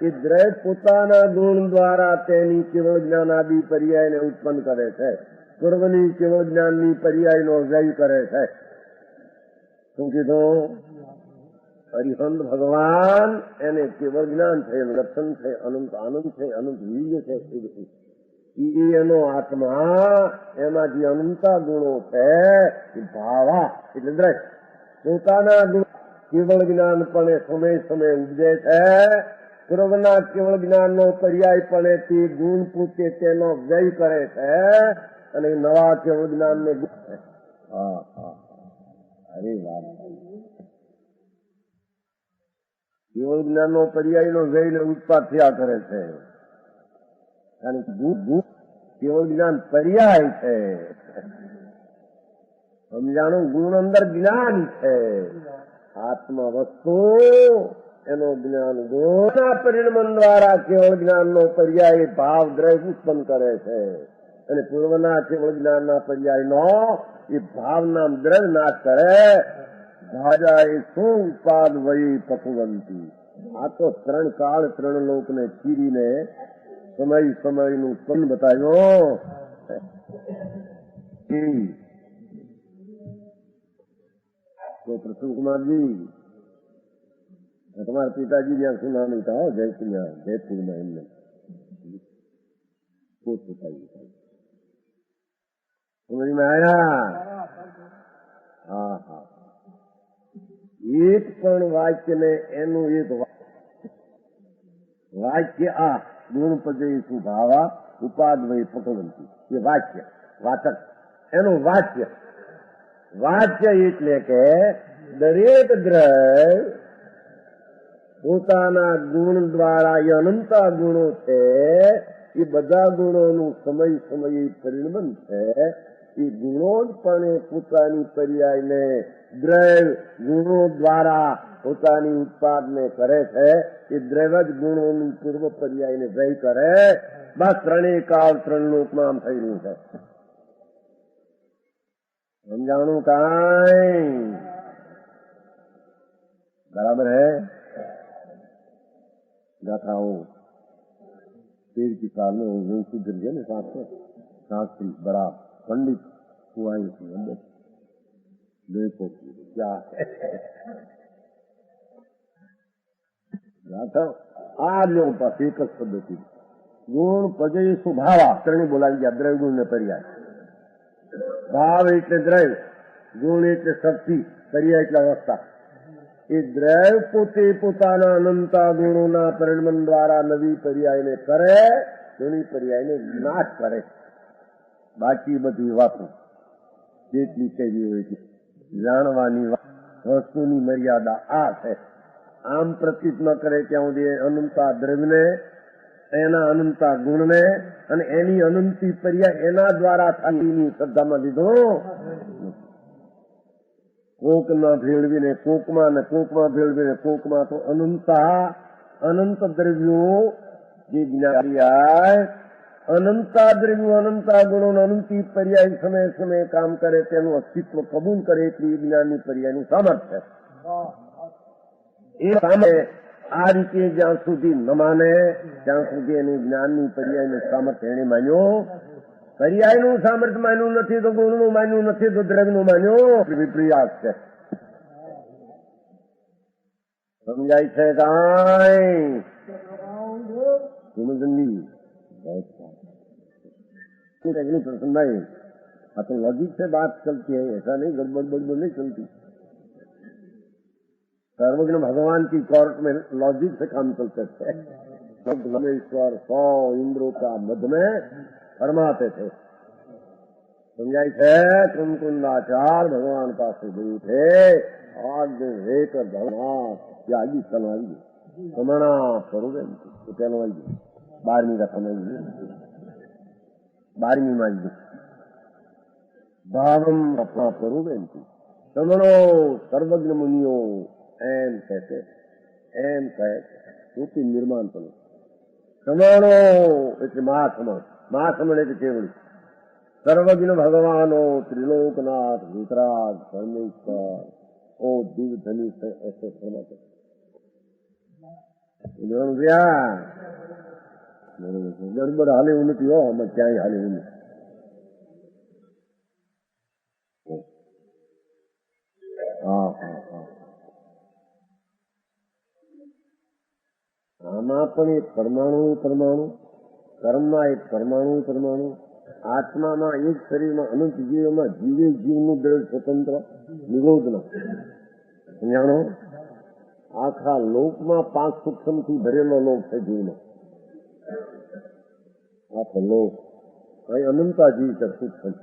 એ દ્રવ્ય પોતાના ગુણ દ્વારા તેની કેવળ જ્ઞાનાદિ પર્યાયને ઉત્પન્ન કરે છે. પૂર્વની કેવળ જ્ઞાનની પર્યાયનો વ્યય કરે છે. શું કીધું? હરિહંત ભગવાન એને કેવળ જ્ઞાન છે, દર્શન છે, અનંત આનંદ છે, અનંત વીર્ય છે. એનો આત્મા એમાં જે અનંતા ગુણો છે એ ભાવા એટલે દ્રશ્ય પોતાના ગુણ કેવળ જ્ઞાન પણ સમય સમય ઉપજે છે. પૂર્વના કેવળ જ્ઞાનનો પર્યાય પણ તે ગુણ પૂછે તેનો વ્યય કરે છે અને નવા કેવળ જ્ઞાનને અરે વાત કેવળ જ્ઞાનનો પર્યાયનો વ્યયને ઉત્પાદ થયા કરે છે. કારણ કે કેવળ જ્ઞાન પર્યાય છે. સમજાણું? ગુણ અંદર જ્ઞાન છે આત્મા વસ્તુ એનો જ્ઞાન ગુણના પરિણમન દ્વારા કેવળ જ્ઞાનનો પર્યાય ભાવ દ્રવ્ય ઉત્પન્ન કરે છે અને પૂર્વના કેવળ જ્ઞાનના પર્યાયનો એ ભાવના દ્રવ્ય નાશ કરે. ભાજાએ શું ઉત્પાદ વયી પકવંતી. આ તો ત્રણ કાળ ત્રણ લોકને ચીરીને સમય સમયનું ઉત્પન્ન બતાવ્યો. તો પ્રસન્ન કુમારજી તમારા પિતાજી ત્યાં સુનામી હતા જયપુરમાં એમને પોતપોતાની સમજમાં આવ્યા. હા હા, એક પણ વાક્ય ને એનું એક વાક્ય આ ગુણ પદે સુભાવા ઉપાદ વય પકવંતી. એ વાક્ય વાચક એનું વાક્ય એટલે કે દરેક દ્રવ્ય પોતાના ગુણ દ્વારા એ અનંતા ગુણો છે. એ બધા ગુણોનું સમય સમયે પરિણમન છે. એ ગુણો જ પણ પોતાની પર્યાયને દ્રવ્ય ગુણો દ્વારા પોતાની ઉત્પાદને કરે છે. એ દ્રવ્ય જ ગુણોની પૂર્વ પર્યાયને વ્યય કરે. બસ ત્રણેય કાળ ત્રણ લોકમાં આમ થઈ રહ્યું છે. સમજાણું કાંઈ બરાબર હે? गाथाओं पेड़ की साल में वंशी गिर ने साथ में शास्त्री बड़ा पंडित हुआ अंदर देखो क्या है गाथा आ लोगों पास एक पद्धति गुण पजय स्वभाव ત્રણે બોલાવી ગયા. દ્રવ્ય ગુણ ને પર્યાય. ભાવ એટલે દ્રવ્ય, ગુણ એટલે શક્તિ, પર્યાય એટલે અવસ્થા. એ દ્રવ્ય પોતે પોતાના અનંતા ગુણોના પરિણમન દ્વારા નવી પર્યાયને કરે, જૂની પર્યાયને નાશ કરે. બાકી બધી વાતો જેટલી કહેવી હોય છે જાણવાની વસ્તુની મર્યાદા આ છે. આમ પ્રતીત ન કરે ત્યાં સુધી અનંતા દ્રવ્યને, એના અનંતા ગુણને અને એની અનંતી પર્યાય એના દ્વારા થાની શ્રદ્ધામાં લીધો. કોકમાં ભેળવીને કોકમાં ને કોકમાં ભેળવીને કોકમાં તો અનંત દ્રવ્યો જે જ્ઞાન અનંતા દ્રવ્યો અનંતા ગુણો અનંતી પર્યાય સમય સમય કામ કરે તેનું અસ્તિત્વ કબૂલ કરે એટલી જ્ઞાનની પર્યાયનું સામર્થ્ય. એ સામે આ રીતે જ્યાં સુધી ન માને ત્યાં સુધી એની જ્ઞાનની પર્યાયનું સામર્થ્ય એને માન્યો. પર્યાયનું સામર્થ્ય માન્યું નથી તો ગુણનું માન્યું નથી તો દ્રવ્યનું માન્યું. વિપર્યાસ છે. સમજાય છે કાંઈ? સમજની प्रसन्न है. हाँ तो लॉजिक से बात चलती है, ऐसा नहीं गड़बड़ बड़बड़ नहीं चलती. सर्वज्ञ भगवान की कोर्ट में लॉजिक से काम चलते थे. ईश्वर 100 इंद्रों का मध्य में फरमाते थे. समझाई थे? कुंकुंदाचार भगवान पास गए थे आज एक भगवान त्यागी चलवाई समणा करोगे तो चलवाई 12वीं का समय 12वीं માં જ ભાવમ અપના કરોગે સમણો સર્વજ્ઞ મુનિઓ એમ કહેતે એમ કહે પોતે નિર્માણ કરો. સમણો એટલે મહાસમણ એટલે કેવળી સર્વજ્ઞ ભગવાનો ત્રિલોકનાથ વિતરાગ પરમેશ્વર ઓ દિવ્ય ધની ऐसे फरमाते ગડબડ હાલે એવું નથી હો. અમે ક્યાંય હાલે એવું નથી. હા હા હા, આમાં પણ એક પરમાણુ કર્મમાં એક પરમાણુ આત્મામાં એક શરીરમાં અનંત જીવોમાં જીવનું દ્રવ્ય સ્વતંત્ર નિરોધના સમજાણો. આખા લોકમાં 5 સૂક્ષ્મથી ભરેલો લોક છે જીવનો. આખો લોક અહીં અનંતા જીવ છે સૂક્ષ્મ.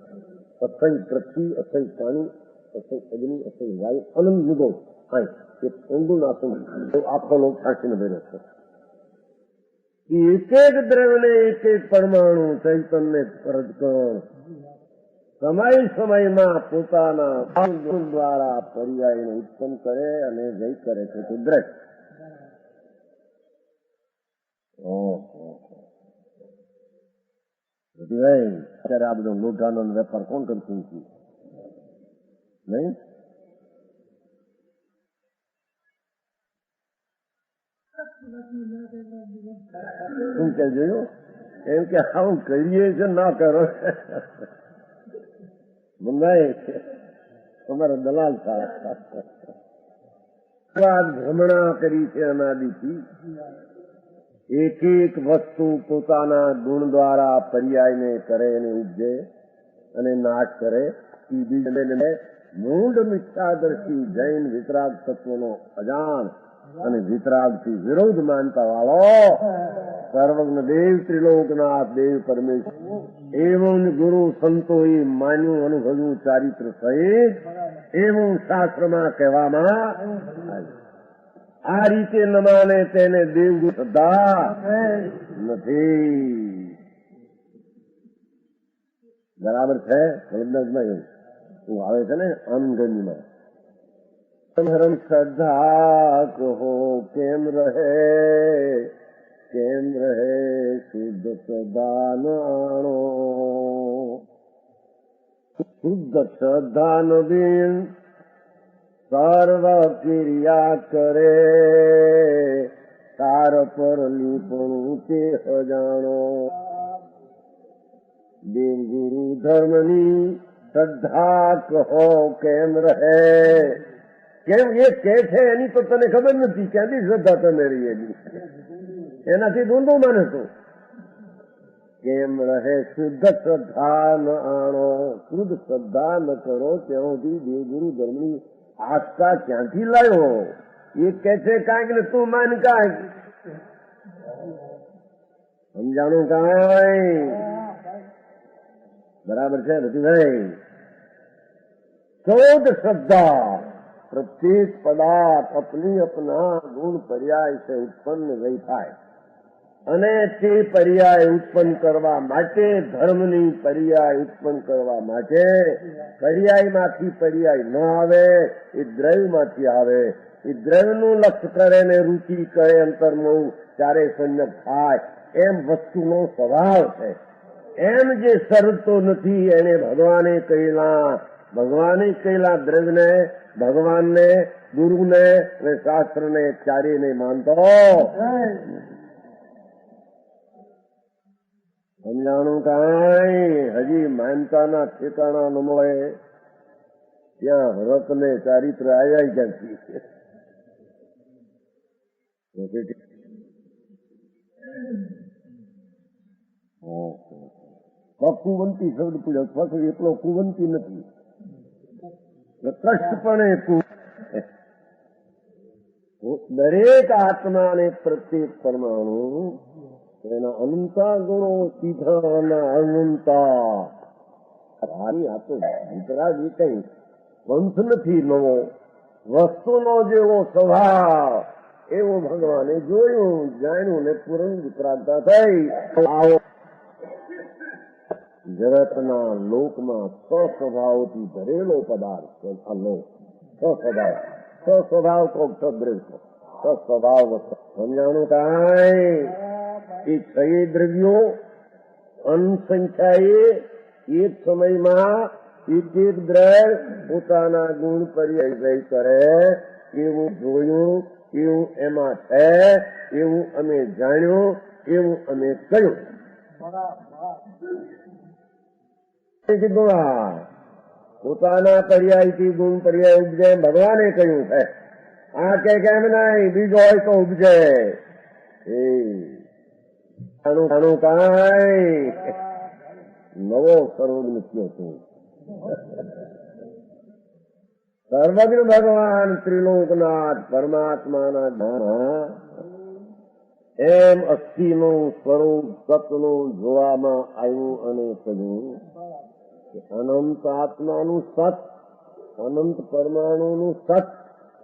અસંગ પૃથ્વી, અસંગ પાણી, અસંગ અગ્નિ, અસંગ વાયુ, અનંત નિગોળ અહીં એક ઊંડું નાખું આખો લોક સાક્ષીને ભર્યો છે. એક એક દ્રવ્યને એક એક પરમાણુ ચૈતન્ય પરજકણ સમય સમયમાં પોતાના ગુણ દ્વારા પર્યાયને ઉત્પન્ન કરે અને જય કરે છે કુદરત. અત્યારે આ બધો લોઢાનો વેપાર કોણ કરતું હતું? નહીં? શું કે જોયું? એમ કે આવું કરીએ છે ના કરો. બંધાય તમારા દલાલ ભ્રમણા કરી છે અનાદિથી. એક એક વસ્તુ પોતાના ગુણ દ્વારા પર્યાયને કરે અને ઉપજે અને નાશ કરે. મૂળ મિથ્યાદર્શી જૈન વિતરાગ તત્વનો અજાણ અને વિતરાગથી વિરોધ માનતા વાળો સર્વજ્ઞ દેવ ત્રિલોકનાથ દેવ પરમેશ્વર એવું ગુરુ સંતોએ માન્યું અનુભવ્યું ચારિત્ર સહિત એવું શાસ્ત્રમાં કહેવામાં આ રીતે ન માને તેને દેવગુરુ શ્રદ્ધા નથી. બરાબર છે? એવું આવે છે ને અનગંજમાં હરમ શ્રદ્ધા કહો કેમ રહે શુદ્ધ શ્રદ્ધા ન આણો. શુદ્ધ શ્રદ્ધા ન બિન સર્વ ક્રિયા કરે તાર પર લીપણું તે અજાણો. દેવગુરુ ધર્મની શ્રદ્ધા કહો કેમ રહે. કેમ એ કે છે એની તો તને ખબર નથી. ક્યાંથી શ્રદ્ધા તમે રહી એની? એનાથી ઊંધું માને તો કેમ રહે શુદ્ધ શ્રદ્ધા ન આણો. શુદ્ધ શ્રદ્ધા ન કરો ત્યાં સુધી દેવગુરુ ધર્મની આસ્થા ક્યાંથી લાવ્યો? એ કે છે કાંઈક ને તું માન કાંઈક. સમજાણું કાંઈ? બરાબર છે રતિભાઈ? शुद्ध श्रद्धा प्रत्येक पदार्थ अपनी अपना गुण पर्याय से उत्पन्न वही થાય અને તે પર્યાય ઉત્પન્ન કરવા માટે ધર્મની પર્યાય ઉત્પન્ન કરવા માટે પર્યાયમાંથી પર્યાય ન આવે એ દ્રવ્યમાંથી આવે. એ દ્રવ્યનું લક્ષ્ય કરે ને રુચિ કરે અંતર્મોહ ત્યારે સંયમ થાય. એમ વસ્તુનો સ્વભાવ છે. એમ જે શરતો નથી એને ભગવાને કહેલા દ્રવ્યને ભગવાનને ગુરુને અને શાસ્ત્રને ચારેયને માનતો. સમજાણું કાંઈ? હજી માનતાના ઠેકાણા ન મળે ત્યાં વ્રત ને ચારિત્ર આવ્યા ક્યાંથી? કુવંતી શબ્દ પૂછ્યો. ફક્ત એટલો કુવંતી નથી, કષ્ટપણે દરેક આત્માને પ્રત્યેક પરમાણુ એના અનંતા ગુણો સીધા અનંતા. આ તો વિતરાગ એ કઈ પંથ નથી નવો. વસ્તુનો જેવો સ્વભાવ એવો ભગવાને જોયું, જાણ્યું ને પૂર્ણ વિતરાગતા થઈ. આવો જગતના લોકમાં સ્વસ્વભાવથી ભરેલો પદાર્થ આ લોક. સ્વસ્વભાવ કોક સદ્રવ્ય સ્વસ્વભાવ સમજાણું કાંઈ? એ છ દ્રવ્યો અનસંખ્યાએ એક સમયમાં એક દ્રવ્ય પોતાના ગુણ પર્યાય કરે એવું જોયું, એવું એમાં છે, એવું અમે જાણ્યું, એવું અમે કહ્યું. પોતાના પર્યાયથી ગુણ પર્યાય ઉપજે ભગવાને કહ્યું છે. આ કે કેમ નહીં, બીજો હોય તો ઉપજે. કાંઈ નવો સર્વજ્ઞ થયો છું. સર્વજ્ઞ ભગવાન ત્રિલોકનાથ પરમાત્માના જ્ઞાન એમ અસ્થિનું સ્વરૂપ સતનું જોવામાં આવ્યું અને કહ્યું કે અનંત આત્માનું સત, અનંત પરમાણુનું સત,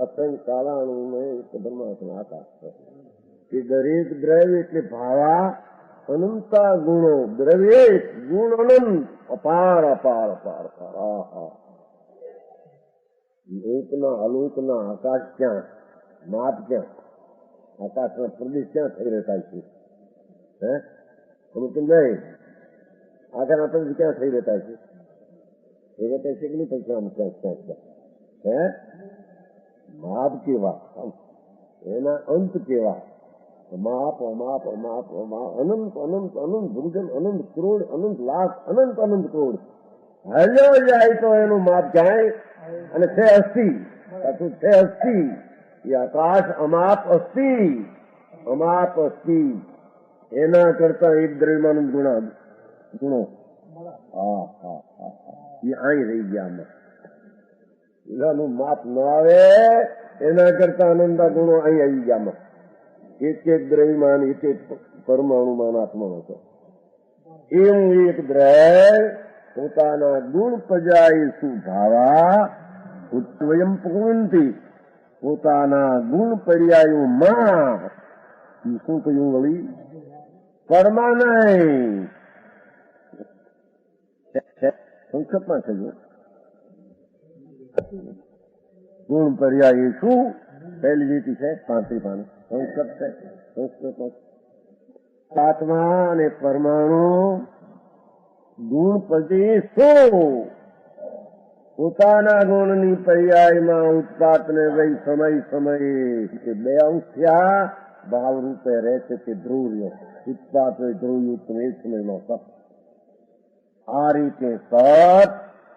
અસંખ્ય કાળાણું એક પરમાત્મા આકાશ છે. એ દરેક દ્રવ્ય એટલે ભાવા અનંતા ગુણો, દ્રવ્યેશ ગુણ અનંત, અપાર અપાર અપાર અપાર. આહા, લોકના અલોકના આકાશ ક્યાં, માપ ક્યાં, આકાશના પ્રદેશ ક્યાં થઈ રહેતા છે? હે અમુક નહીં, આકાશના પ્રદેશ ક્યાં થઈ રહેતા છે? એ રહેતા છે કે નહીં? પૈસા ક્યાં હે માપ કેવા, એના અંત કેવા? અમાપ અમાપ અમાપ અમાપ, અનંત અનંત અનંત ભૂજન, અનંત કરોડ, અનંત લાખ, અનંત અનંત કરોડ. હલ્યો જાય તો એનું માપ ક્યાંય? અને છે અસ્થિ, પાછું છે અસ્થિ. એ આકાશ અમાપ અસ્થિ, અમાપ અસ્થિ. એના કરતા એક દ્રવ્યમાન ગુણો હા હા હા એ અહીં રહી ગયા. આમાં એનાનું માપ ન આવે, એના કરતા અનંતા ગુણો અહીં આવી ગયા. એક એક દ્રવ્યમાન, એક એક પરમાણુમાન આત્માનો હતો. એવું એક દ્રવ્ય પોતાના ગુણ પજાય સુભાવા ઉત્વયમ પકવંતી, પોતાના ગુણ પર્યાયોમાં શું કહ્યું વળી? પરમાનય સંક્ષેપમાં કહ્યું. ગુણ પર્યાય શું? પહેલી લીટી છે 35 પાનું સંસ્કૃત છે. સંસ્કૃત આત્મા અને પરમાણુ ગુણ પછી શું? પોતાના ગુણની પર્યાયમાં ઉત્પાદને વહી સમય સમયે બે અંશ થયા, ભાવ રૂપે રહે છે તે ધ્રુવ્ય ઉત્પાદ ધ્રુવયુક્ત એ સમયમાં સત. આ રીતે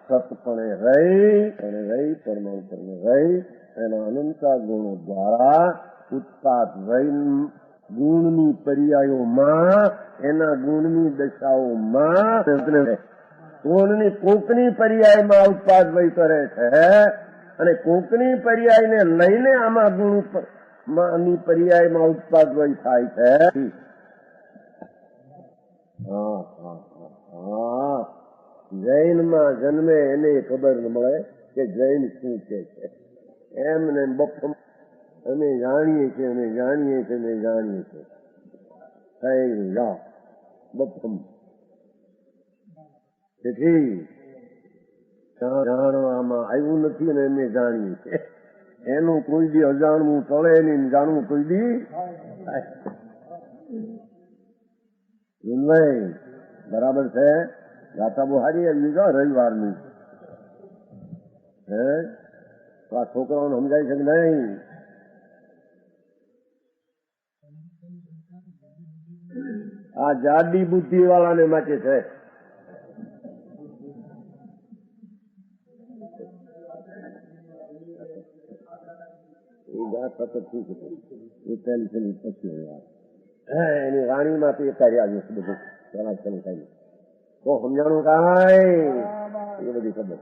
સતપણે રહી પરમાણુ રહી એના અનંતા ગુણો દ્વારા ઉત્પાદ ગુણની પર્યાયોમાં, એના ગુણની દશાઓમાં કોકની પર્યાયમાં ઉત્પાદ વય કરે છે, અને કોકની પર્યાયને લઈને આમાં ગુણની પર્યાયમાં ઉત્પાદ વય થાય છે. હા હા હા, જૈનમાં જન્મે એને ખબર ન મળે કે જૈન શું કે છે. એમને બફમ અમે જાણીએ છીએ, અમે જાણીએ છીએ, અમે જાણીએ છીએ. થઈ જા બફમ. તેથી જાણવામાં આવ્યું નથી અને અમે જાણીએ છીએ. એનું કોઈ દી અજાણવું ટળે નહીં, જાણવું કોઈ દી બરાબર છે. ગાથા બહુ સારી આવી ગયો રવિવારની. હે આ છોકરાઓને સમજાય છે કે નહીં? આ જાડી બુદ્ધિ વાળાને માટે છે. એ ગાથા તો ઠીક છે, એ પેન્સિલ પછી એની વાણીમાંથી એ કાર્ય આવ્યું છે બધું. પેલા કઈ તો સમજાણું કાંઈ એ બધી ખબર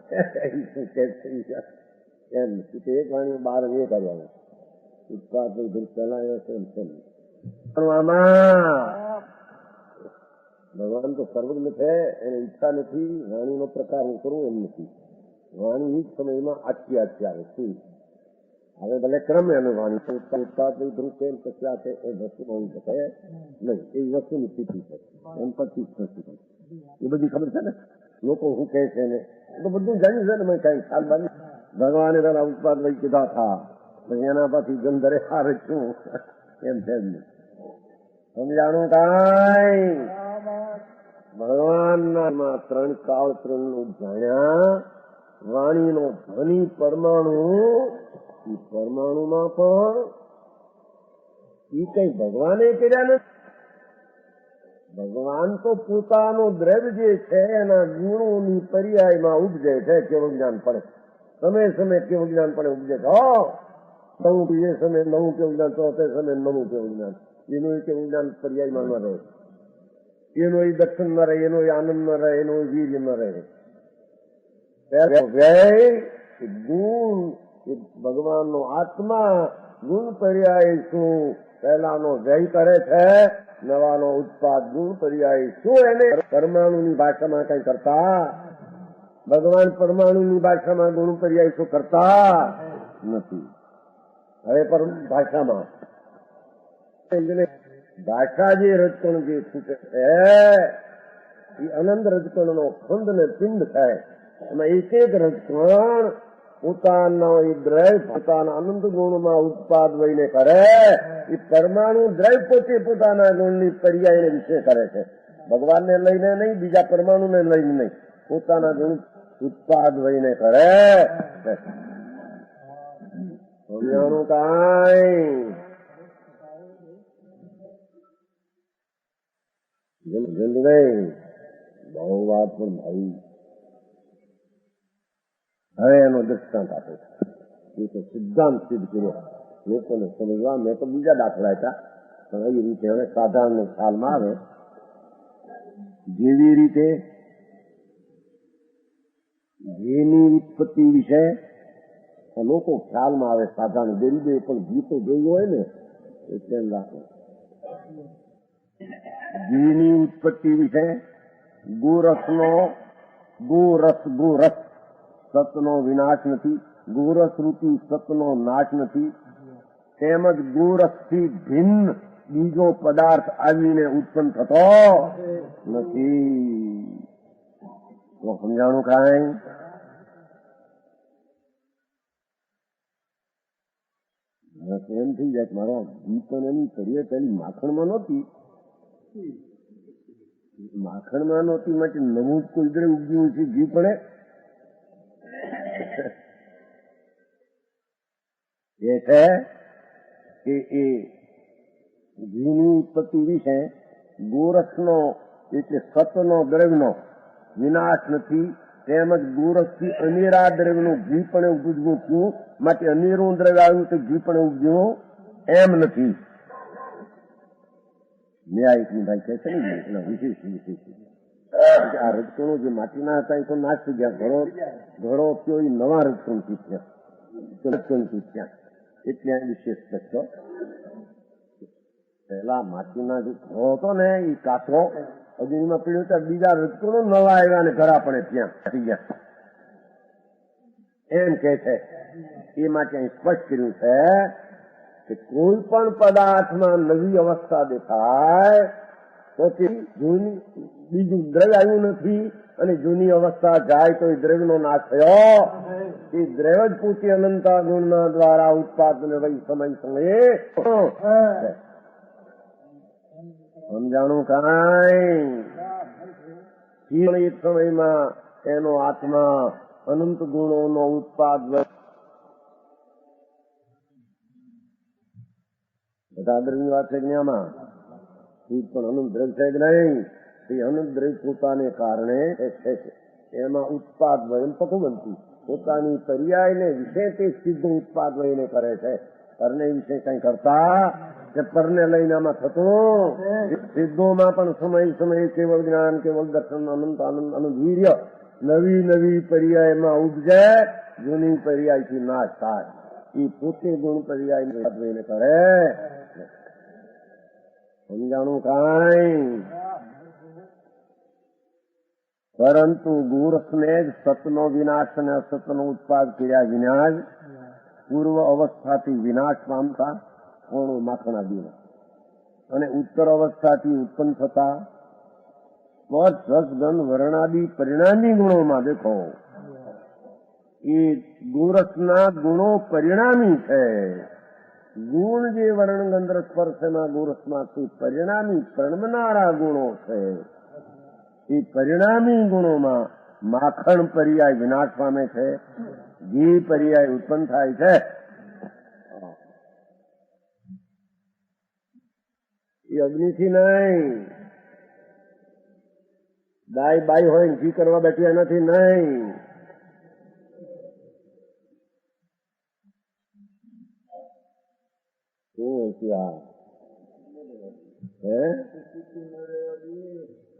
એમ નથી. એક વાણી બાર એ કર્યા ઉત્પાદ પેલા ભગવાન તો સર્વજ્ઞ છે, એને ઈચ્છા નથી વાણીનો પ્રકાર હું કરું એમ નથી. વાણી એ જ સમયમાં આખી આવે શું હવે ભલે ક્રમે અને વાણી ઉત્પાદ ધ્રુવ કેમ પછી આપે એ વસ્તુ હોઈ શકે નહીં. એ વસ્તુની સ્થિતિ છે, એમ પછી થશે. એ બધી ખબર છે ને, લોકો શું કહે છે ને એ તો બધું જાણ્યું છે ને. મેં કઈ ખ્યાલ બાંધી ભગવાને પેલા ઉત્પાદ લઈ કીધા હતા, પછી એના પછી ગંધરે હારે શું એમ છે જ નહીં. સમજાણું કાંઈ? ભગવાનના ત્રણ કાળ ત્રણ જાણ્યા. વાણીનો ધ્વનિ પરમાણુ, એ પરમાણુમાં પણ એ કઈ ભગવાને કર્યા નથી. ભગવાન તો પોતાનો દ્રવ્ય જે છે એના ગુણોની પર્યાયમાં ઉપજે છે. કેવું જ્ઞાન પડે સમય સમય કેવું જ્ઞાન પડે ઉપજે છે. નવું એ સમય નવું કેવું જ્ઞાન, ચોથે સમય નવું કેવું જ્ઞાન. એનું કેવું જ્ઞાન પર્યાયમાં ન રહે, એનો એ દક્ષિણ ન રહે, એનો એ આનંદ ન રહે, એનો વીર્ય ન રહે. વ્યય ગુણ ભગવાનનો આત્મા ગુણ પર્યાય શું? પહેલાનો વ્યય કરે છે, નવાનો ઉત્પાદ ગુણ પર્યાય શું? એને પરમાણુની ભાષામાં કઈ કરતા? ભગવાન પરમાણુની ભાષામાં ગુણ પર્યાય શું કરતા નથી. હવે ભાષામાં ભાષા જે રજકણ જે છૂટે છે એ અનંત રજકણનો ખંડ ને પિંડ થાય. એમાં એક એક રજકણ પોતાનો એ દ્રવ્ય પોતાના અનંત ગુણમાં ઉત્પાદ વહીને કરે. એ પરમાણુ દ્રવ્ય પોતે પોતાના ગુણની પર્યાયને વિશે કરે છે. ભગવાનને લઈને નહીં, બીજા પરમાણુને લઈને નહીં, પોતાના ગુણ ઉત્પાદ વહીને કરે. સમજાણું કાંઈ જિંદગી બહુ વાત પણ ભાઈ હવે એનો દ્રષ્ટાંત આપે છે. એ તો સિદ્ધાંત સિદ્ધ કર્યો લોકોને સમજવા. મેં તો બીજા દાખલા હતા પણ એ રીતે હવે સાધારણ ખ્યાલમાં આવે. જેવી રીતે ઘીની ઉત્પત્તિ વિશે લોકો ખ્યાલમાં આવે સાધારણ ગરીબે પણ ઘી તો જોયું હોય ને એટલે રાખો. ઘીની ઉત્પત્તિ વિશે ગોરસનો ગોરસ સતનો વિનાશ નથી, ગોરસ રૂપી સતનો નાશ નથી. તેમજ ગોરસથી ભિન્ન બીજો પદાર્થ આવીને ઉત્પન્ન થતો નથી. તો સમજાણું કાંઈ? એમ થઈ જાય મારો ઘી પણ એની કરીએ પેલી માખણમાં નહોતી, માખણમાં નહોતી માટે નવું કોઈ દ્રવ્ય ઉગ્યું છે ઘી પડે. એ છે કે એ ઘીની ઉત્પત્તિ વિશે ગોરસનો એટલે સતનો દ્રવ્યનો વિનાશ નથી. તેમજ ગોરસથી અનેરા દ્રવ્યનું ઘી પણ ઉગવું થયું માટે અનેરું દ્રવ્ય આવ્યું તો ઘી પણ ઉગ્યું એમ નથી. ન્યાયિકની ભાઈ કહે છે ને એના વિશેષ આ રજકણો જે માટીના હતા એ તો નાશ થઈ ગયા. ઘડો થયો એ નવા રજકણથી થયા એટલે વિશેષ થયો. પહેલા માટીના જે ઘડો હતો ને એ કાચો અગ્નિમાં પીડ્યો હતા, બીજા રજકણો નવા આવ્યા ને ઘરા પડે ત્યાં થઈ ગયા એમ કે છે. એ માટે અહીં સ્પષ્ટ કર્યું છે કે કોઈ પણ પદાર્થમાં નવી અવસ્થા દેખાય તો બીજું દ્રવ્ય આવ્યું નથી અને જૂની અવસ્થા જાય તો એ દ્રવ્યનો નાશ થયો. એ દ્રવ્ય જ પોતે અનંત ગુણના દ્વારા ઉત્પાદન વહી સમય સમયે સમજાણું કાંઈ? એક સમયમાં એનો આત્મા અનંત ગુણોનો ઉત્પાદ બધા દ્રવ્યની વાત છે જ્ઞામાં એ પણ અનંત દ્રવ્ય છે કે નહીં? એ અનંત દ્રવ્ય પોતાને કારણે એમાં ઉત્પાદ વયન પકવંતી પોતાની પર્યાયને વિશે તે સીધો ઉત્પાદ વયને કરે છે. પરને વિશે કઈ કરતા કે પરને લઈને આમાં થતું સિદ્ધોમાં પણ સમય કેવળ જ્ઞાન કેવળ દર્શન અનંત આનંદ અનંત વીર્ય નવી નવી પર્યાયમાં ઉપજે, જૂની પર્યાયથી નાશ થાય. એ પોતે ગુણ પર્યાય કરે. સમજાણું કાંઈ? પરંતુ ગોરસને જ સતનો વિનાશ અને અસતનો ઉત્પાદ કર્યા વિના પૂર્વ અવસ્થાથી વિનાશ પામતા કોણો માખણા દીવા અને ઉત્તર અવસ્થાથી ઉત્પન્ન થતા સ્પર્શ રસ ગંધ વર્ણાદી પરિણામી ગુણોમાં દેખો એ ગોરસના ગુણો પરિણામી છે. ગુણ જે વર્ણ ગંધ સ્પર્શના ગોરસમાંથી પરિણામી પ્રણમનારા ગુણો છે. એ પરિણામી ગુણોમાં માખણ પર્યાય વિનાશ પામે છે, ઘી પર્યાય ઉત્પન્ન થાય છે. એ અગ્નિથી નહીં, દાય બાઈ હોય ઘી કરવા બેઠી એનાથી નહીં.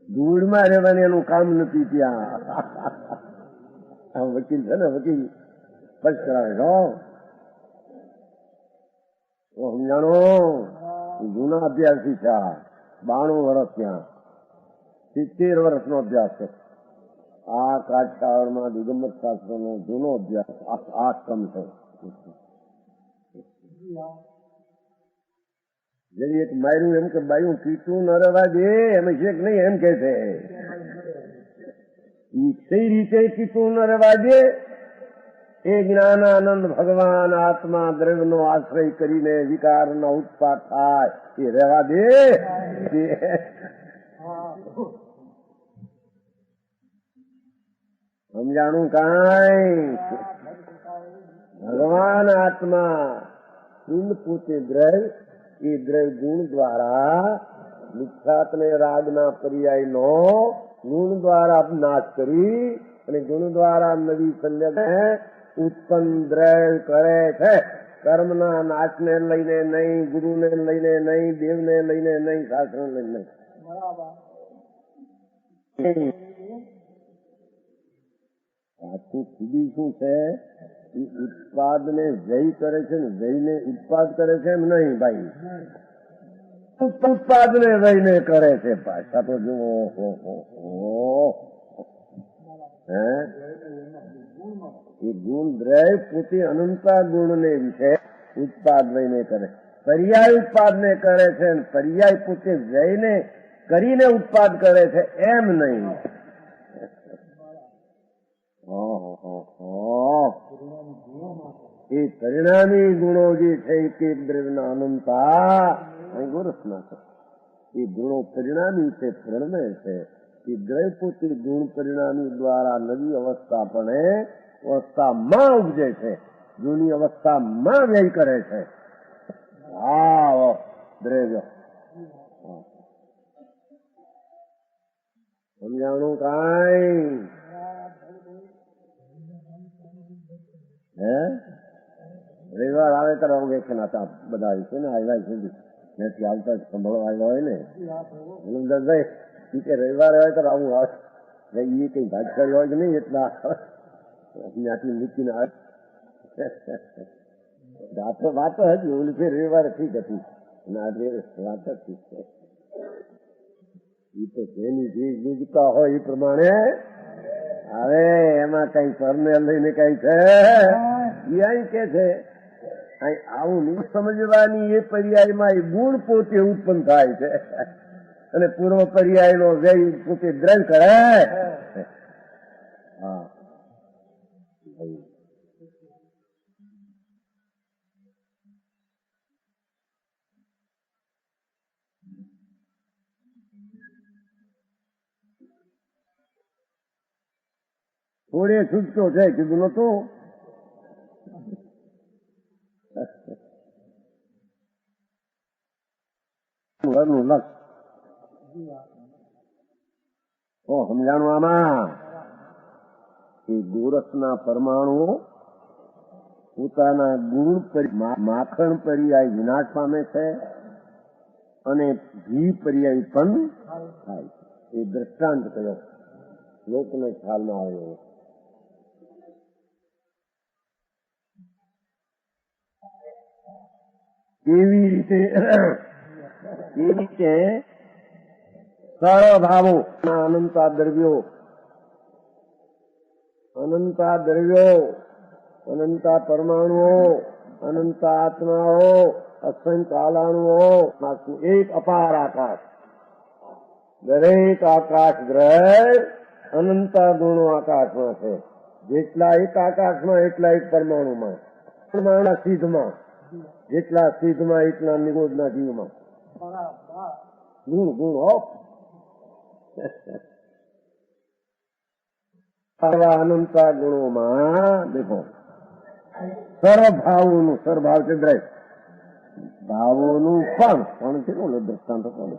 ધૂળમાં રહેવાની એનું કામ નથી ત્યાં. વકીલ છે ને, વકીલ સ્પષ્ટ કરાવે છો સમજાણો. જૂના અભ્યાસી છે, 92 વર્ષ ત્યાં 70 વર્ષનો અભ્યાસ છે. આ કાઠિયાવાડમાં દિગંબર શાસ્ત્રનો જૂનો અભ્યાસ આ ક્રમ છે. જરી એક માર્યું એમ કે બાયું કીટું ન રવા દે એમ છે કે નહીં એમ કે છે. કઈ રીતે કીટું ન રવા દે? એ જ્ઞાનાનંદ ભગવાન આત્મા દ્રવ્યનો આશ્રય કરીને વિકારના ઉત્પાદ થાય એ રહેવા દે. સમજાણું કાંઈ? ભગવાન આત્મા પિંડ પોતે દ્રવ્ય, એ દ્રવ્ય ગુણ દ્વારા મિથ્યાત્ ને રાગના પર્યાયનો ગુણ દ્વારા નાશ કરી અને ગુણ દ્વારા નવી સંજ્ઞા ઉત્પન્ન દ્રવ્ય કરે છે. કર્મના નાશને લઈને નહીં, ગુરુને લઈને નહીં, દેવને લઈને નહીં, શાસ્ત્રને લઈને નહીં. સાચું ખુદી શું છે? ઉત્પાદને વ્યય કરે છે ને વ્યયને ઉત્પાદ કરે છે એમ નહીં ભાઈ. ઉત્પાદને વ્યયને કરે છે. પાછા તો જુઓ એ ગુણ દ્રવ્ય પોતે અનંતા ગુણને વિશે ઉત્પાદ વ્યયને કરે, પર્યાય ઉત્પાદને કરે છે, પર્યાય પોતે વ્યયને કરીને ઉત્પાદ કરે છે એમ નહીં. એ પરિણામી ગુણો જે છે તે દ્રવ્યના અનંતા ગોરસના છે. એ ગુણો પરિણામી છે, પ્રણમે છે. એ દ્રવ્ય પોતે ગુણ પરિણામી દ્વારા નવી અવસ્થા પણ અવસ્થામાં ઉપજે છે, જૂની અવસ્થામાં વ્યય કરે છે. ભાવ દ્રવ્ય સમજાણું કાંઈ? રવિવાર આવે ત્યારે આવું કે બધા છે ને આવ્યા સુધી નથી આવતા સંભળવા આવ્યા હોય ને કે રવિવાર આવે ત્યારે આવું આવે એ કઈ ભાજકારી હોય કે નહીં એટલા ત્યાંથી મૂકીને આવે. વાતો હતી ઓલી ફેર રવિવારે ઠીક હતી અને આજે વાત ઠીક છે. એ તો જેની જે યોગ્યતા હોય એ પ્રમાણે હવે એમાં કઈ પરને લઈને કઈ છે એ અહીં કે છે આવું નહીં સમજવાની. એ પર્યાયમાં એ ગુણ પોતે ઉત્પન્ન થાય છે અને પૂર્વ પર્યાયનો વ્યય પોતે દ્રવ્ય કરે. હા થોડે છૂટતો છે કીધું નતું. ઘરનું લક્ષ સમજાણું આમાં એ ગોરસના પરમાણુ પોતાના ગુણ માખણ પર્યાય વિનાશ પામે છે અને ઘી પર્યાય પણ થાય છે. એ દ્રષ્ટાંત કયો લોકને ખ્યાલમાં આવ્યો. એવી રીતે સરળ ભાવો અનંતા દ્રવ્યો, અનંતા દ્રવ્યો, અનંતા પરમાણુઓ, અનંતા આત્માઓ, અસંખ્ય આલાણુઓ, એક અપાર આકાશ. દરેક આકાશ ગ્રહ અનંતા ગુણો આકાશમાં છે. જેટલા એક આકાશમાં એટલા એક પરમાણુમાં, પરમાણુ સિદ્ધમાં જેટલા સિદ્ધમાં એટલા નિરોધના જીવમાં ગુણ ગુણ હો. આવા અનંતા ગુણોમાં દેખો સર્વભાવોનું, સર્વભાવ છે દ્રવ્ય, ભાવોનું પણ છે ને દ્રષ્ટાંત પણ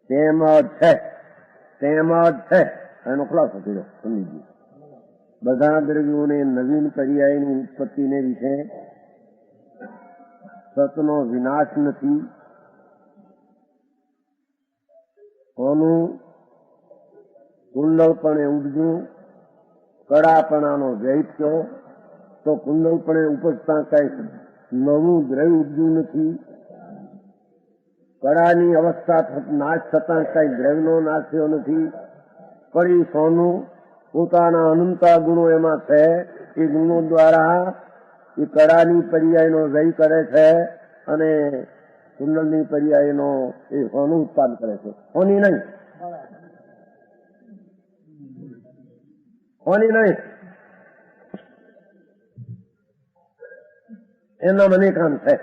તેમ જ છે એનો ખુલાસો કર્યો. સમજી ગયો. બધા દ્રવ્યોને નવીન પર્યાયની ઉત્પત્તિને વિશે સતનો વિનાશ નથી. કોનું કુંડળપણે ઉડજું, કડાપણાનો વ્યય થયો તો કુંડળપણે ઉપજતા કઈ નવું દ્રવ્ય ઉડજું નથી. કડાની અવસ્થા નાશ થતા કઈ દ્રવ્યનો નાશ થયો નથી. કડી સોનું પોતાના અનંતા ગુણો એમાં છે. એ ગુણો દ્વારા એ કડાની પર્યાયનો વ્યય કરે છે અને કુંડળની પર્યાયનો એ હોનું ઉત્પાદન કરે છે. હોની નહીં, હોની નહીં, એના મને કામ છે.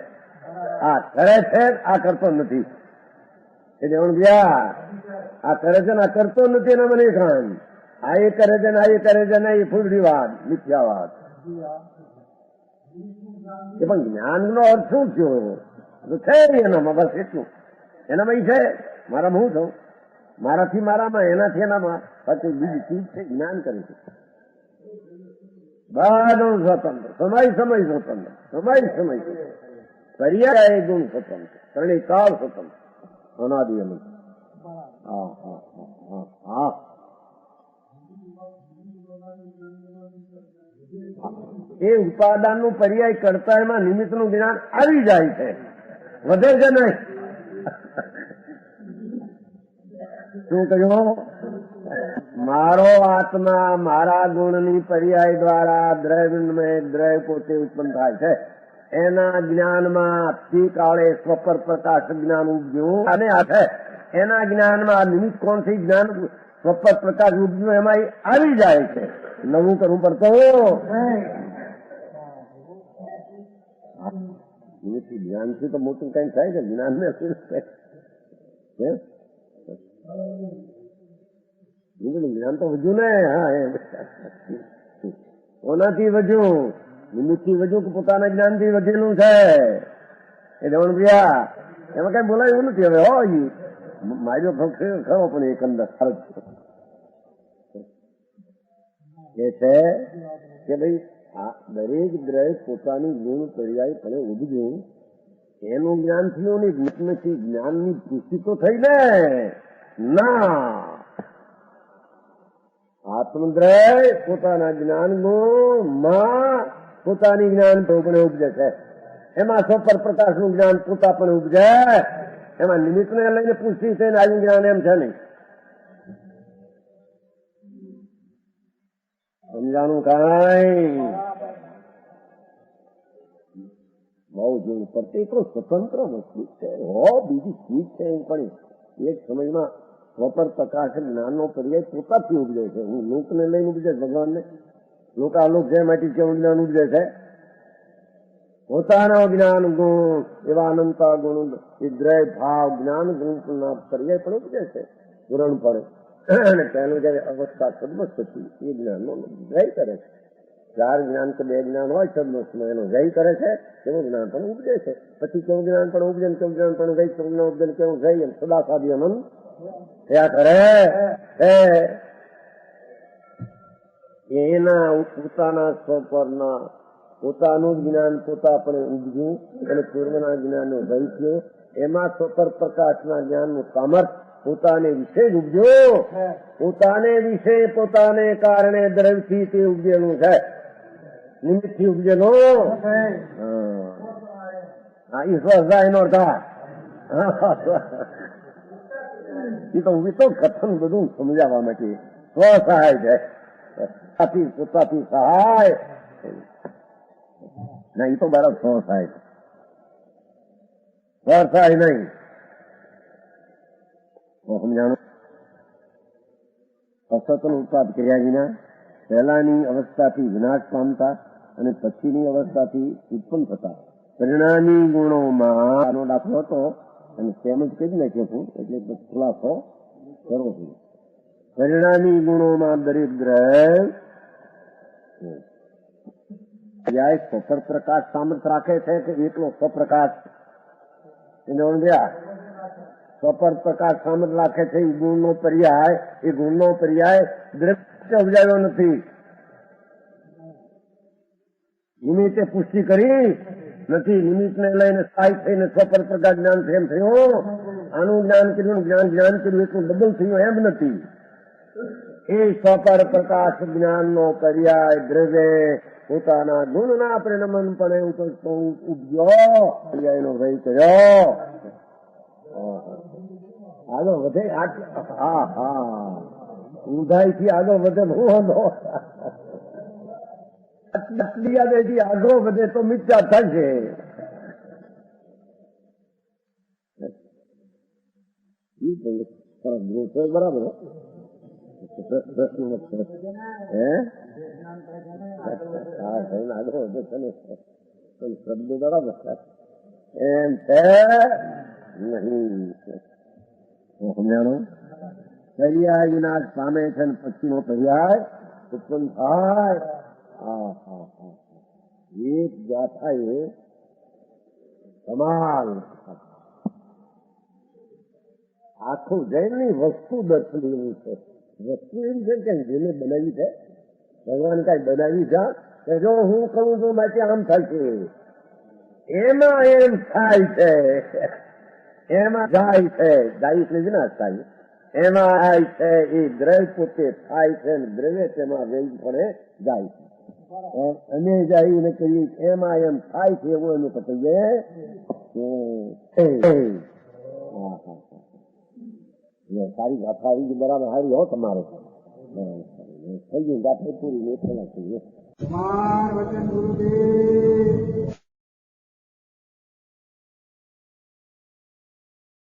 આ કરે છે, આ કરતો નથી. એટલે આ કરે છે ને આ કરતો નથી, એના મને કામ. આ એ કરે છે ને આ એ કરે છે ને એ ફૂલડી વાત, મિથ્યાવાદ. એ પણ જ્ઞાનનો અર્થ શું થયો? છે એનામાં, બસ એટલું. એનામાં એ છે, મારામાં હું છું, મારાથી મારામાં, એનાથી એનામાં. પછી બીજી ચીજ છે, જ્ઞાન કરે છે. બધું સ્વતંત્ર, સમય સ્વતંત્ર, સમય પર્યાય ગુણ સ્વતંત્ર, ત્રણેય કાળ સ્વતંત્ર, અનાદિ અનંત. હા હા હા હા. એ ઉપાદાનનું પર્યાય કરતા એમાં નિમિત્તનું જ્ઞાન આવી જાય છે, વધે છે નહીં. શું કહ્યું? મારો આત્મા મારા ગુણની પર્યાય દ્વારા દ્રવ્ય પોતે ઉત્પન્ન થાય છે. એના જ્ઞાનમાં કાળે સ્વપર પ્રકાશ જ્ઞાન ઉપજ્યું અને આ છે. એના જ્ઞાનમાં નિમિત્ત કોણથી જ્ઞાન સ્વપર પ્રકાશ ઉપજ્યું એમાં આવી જાય છે. નવું કરવું પડતો જ્ઞાનથી તો મોટું કઈ થાય છે. જ્ઞાન ને જ્ઞાન તો વધ્યું ને. હા, કોનાથી વધ્યું? નિમિત્તથી વધ્યું કે પોતાના જ્ઞાનથી વધેલું છે? એ જવાનું પ્રિયા એમાં કઈ બોલાયું નથી. હવે હોય માર્યો ખરો પણ એકંદર એ છે કે ભાઈ આ દરેક દ્રવ્ય પોતાની ગુણ પર્યાય પણ ઉદ્યું એનું જ્ઞાન થયું ને નથી. જ્ઞાનની પુષ્ટિ તો થઈ ને ના. આત્મદ્રય પોતાના જ્ઞાન ગુણમાં પોતાની જ્ઞાન પણ ઉપજે છે. એમાં સ્વપર પ્રકાશનું જ્ઞાન પોતા પણ ઉપજે. એમાં નિમિત્તને લઈને પુષ્ટિ થઈને આવ્યું જ્ઞાન એમ છે નહીં. સમજાણું કાંઈ? બહુ જોયું પ્રત્યેક સ્વતંત્ર વસ્તુ છે. હો બીજી ચીજ છે પણ એક સમયમાં સ્વપર પ્રકાશ જ્ઞાનનો પર્યાય પોતાથી ઉપજે છે. હું લોકને લઈને ઉપજે ભગવાનને. લોક આલોક છે માટે કેવું જ્ઞાન ઉપજે છે? પોતાનો જ્ઞાન ગુણ એવા અનંતા ગુણ વિદ્રય ભાવ જ્ઞાન ગુણના પર્યાય પણ ઉપજે છે. પૂરણ પડે અને પહેલું જયારે અવસ્થા સદમસ્તી એ જ્ઞાનનો જય કરે છે. ચાર જ્ઞાન કે બે જ્ઞાન હોય સદમસ્તમાં એનો જય કરે છે. કેવું જ્ઞાન પણ ઉપજે છે. પછી કેવું જ્ઞાન પણ ઉપજે, કેવું જ્ઞાન પણ ગઈ, કેવું જ્ઞાન ઉપજે, કેવું જય એમ સદા સાધી અનંત થયા કરે. એના પોતાના સ્વપરના પોતાનું જ્ઞાન પોતા પણ ઉપજ્યું અને પૂર્વના જ્ઞાનનો ભય થયો. એમાં સ્વપર પ્રકાશના જ્ઞાનનું સામર્થ્ય પોતાને વિશે જ ઉપજ્યો. પોતાને વિશે પોતાને કારણે દ્રવ્યથી તે ઉપજેલું છે. નિમિત્તથી ઉપજેલું. હા, ઈશ્વર એનો અર્થ એ તો કથન બધું સમજાવવા માટે સ્વસહાય છે. પોતાથી સહાય ના, એ તો બરાબર સ્વસહાય છે. સ્વસહાય નહીં. સમજાણું? અસતનો ઉત્પાદ કર્યા વિના પહેલાની અવસ્થાથી વિનાશ પામતા અને પછીની અવસ્થાથી ઉત્પન્ન થતા પરિણામી ગુણોમાં દાખલો હતો અને તેમ જ કહી નાખ્યો છું. એટલે ખુલાસો કરવો જોઈએ. પરિણામી ગુણોમાં દરેક દ્રવ્ય સ્વપર પ્રકાશ સામર્થ્ય રાખે છે કે એટલો સ્વપ્રકાશ સ્વપર પ્રકાશ સામર્થ્ય રાખે છે. એ ગુણનો પર્યાય દ્રવ્ય ઉપજાવ્યો નથી. નિમિત્તે પુષ્ટિ કરી નથી. નિમિત્તને લઈને સ્થાયી થઈને સ્વપર પ્રકાશ જ્ઞાન એમ થયું. આનું જ્ઞાન કર્યું, જ્ઞાન કર્યું એટલું ડબલ થયું એમ નથી. એ સ્વપર પ્રકાશ જ્ઞાનનો પર્યાય દ્રવ્ય પોતાના ગુણના પરિણમનપણે ઉપજ્યો. પર્યાયનો ભય કર્યો. આગળ વધે. હા હા, ઊંધાઈ થી આગળ વધે બહુ વાંધો. આગળ વધે તો મિથ્યા થશે. તો બરાબર હે હા આગળ શબ્દ બરાબર એમ છે નહીં સમજાણું. પર્યાય વિનાશ પામે છે ને પછીનો પર્યાય ઉત્પન્ન થાય. એક ગાથા એ કમાલ આખું જૈનની વસ્તુ દર્શનીય છે. વસ્તુ એમ છે કે જેને બનાવી છે ભગવાન કઈ બનાવી છે કે જો હું કહું છું માટે આમ થાય છે એમાં એમ થાય છે એમાં જાય છે જાય એટલે વિનાશ થાય એમાં થાય છે એ દ્રવ્ય પોતે થાય છે અને દ્રવ્ય તેમાં વેગ પડે જાય છે. અમે જઈને કહીએ એમાં એમ થાય છે એવું અમે કહીએ સારી ગાથા આવી બરાબર સારી હો તમારે થઈ ગઈ ગાથા પૂરી નહીં થયા.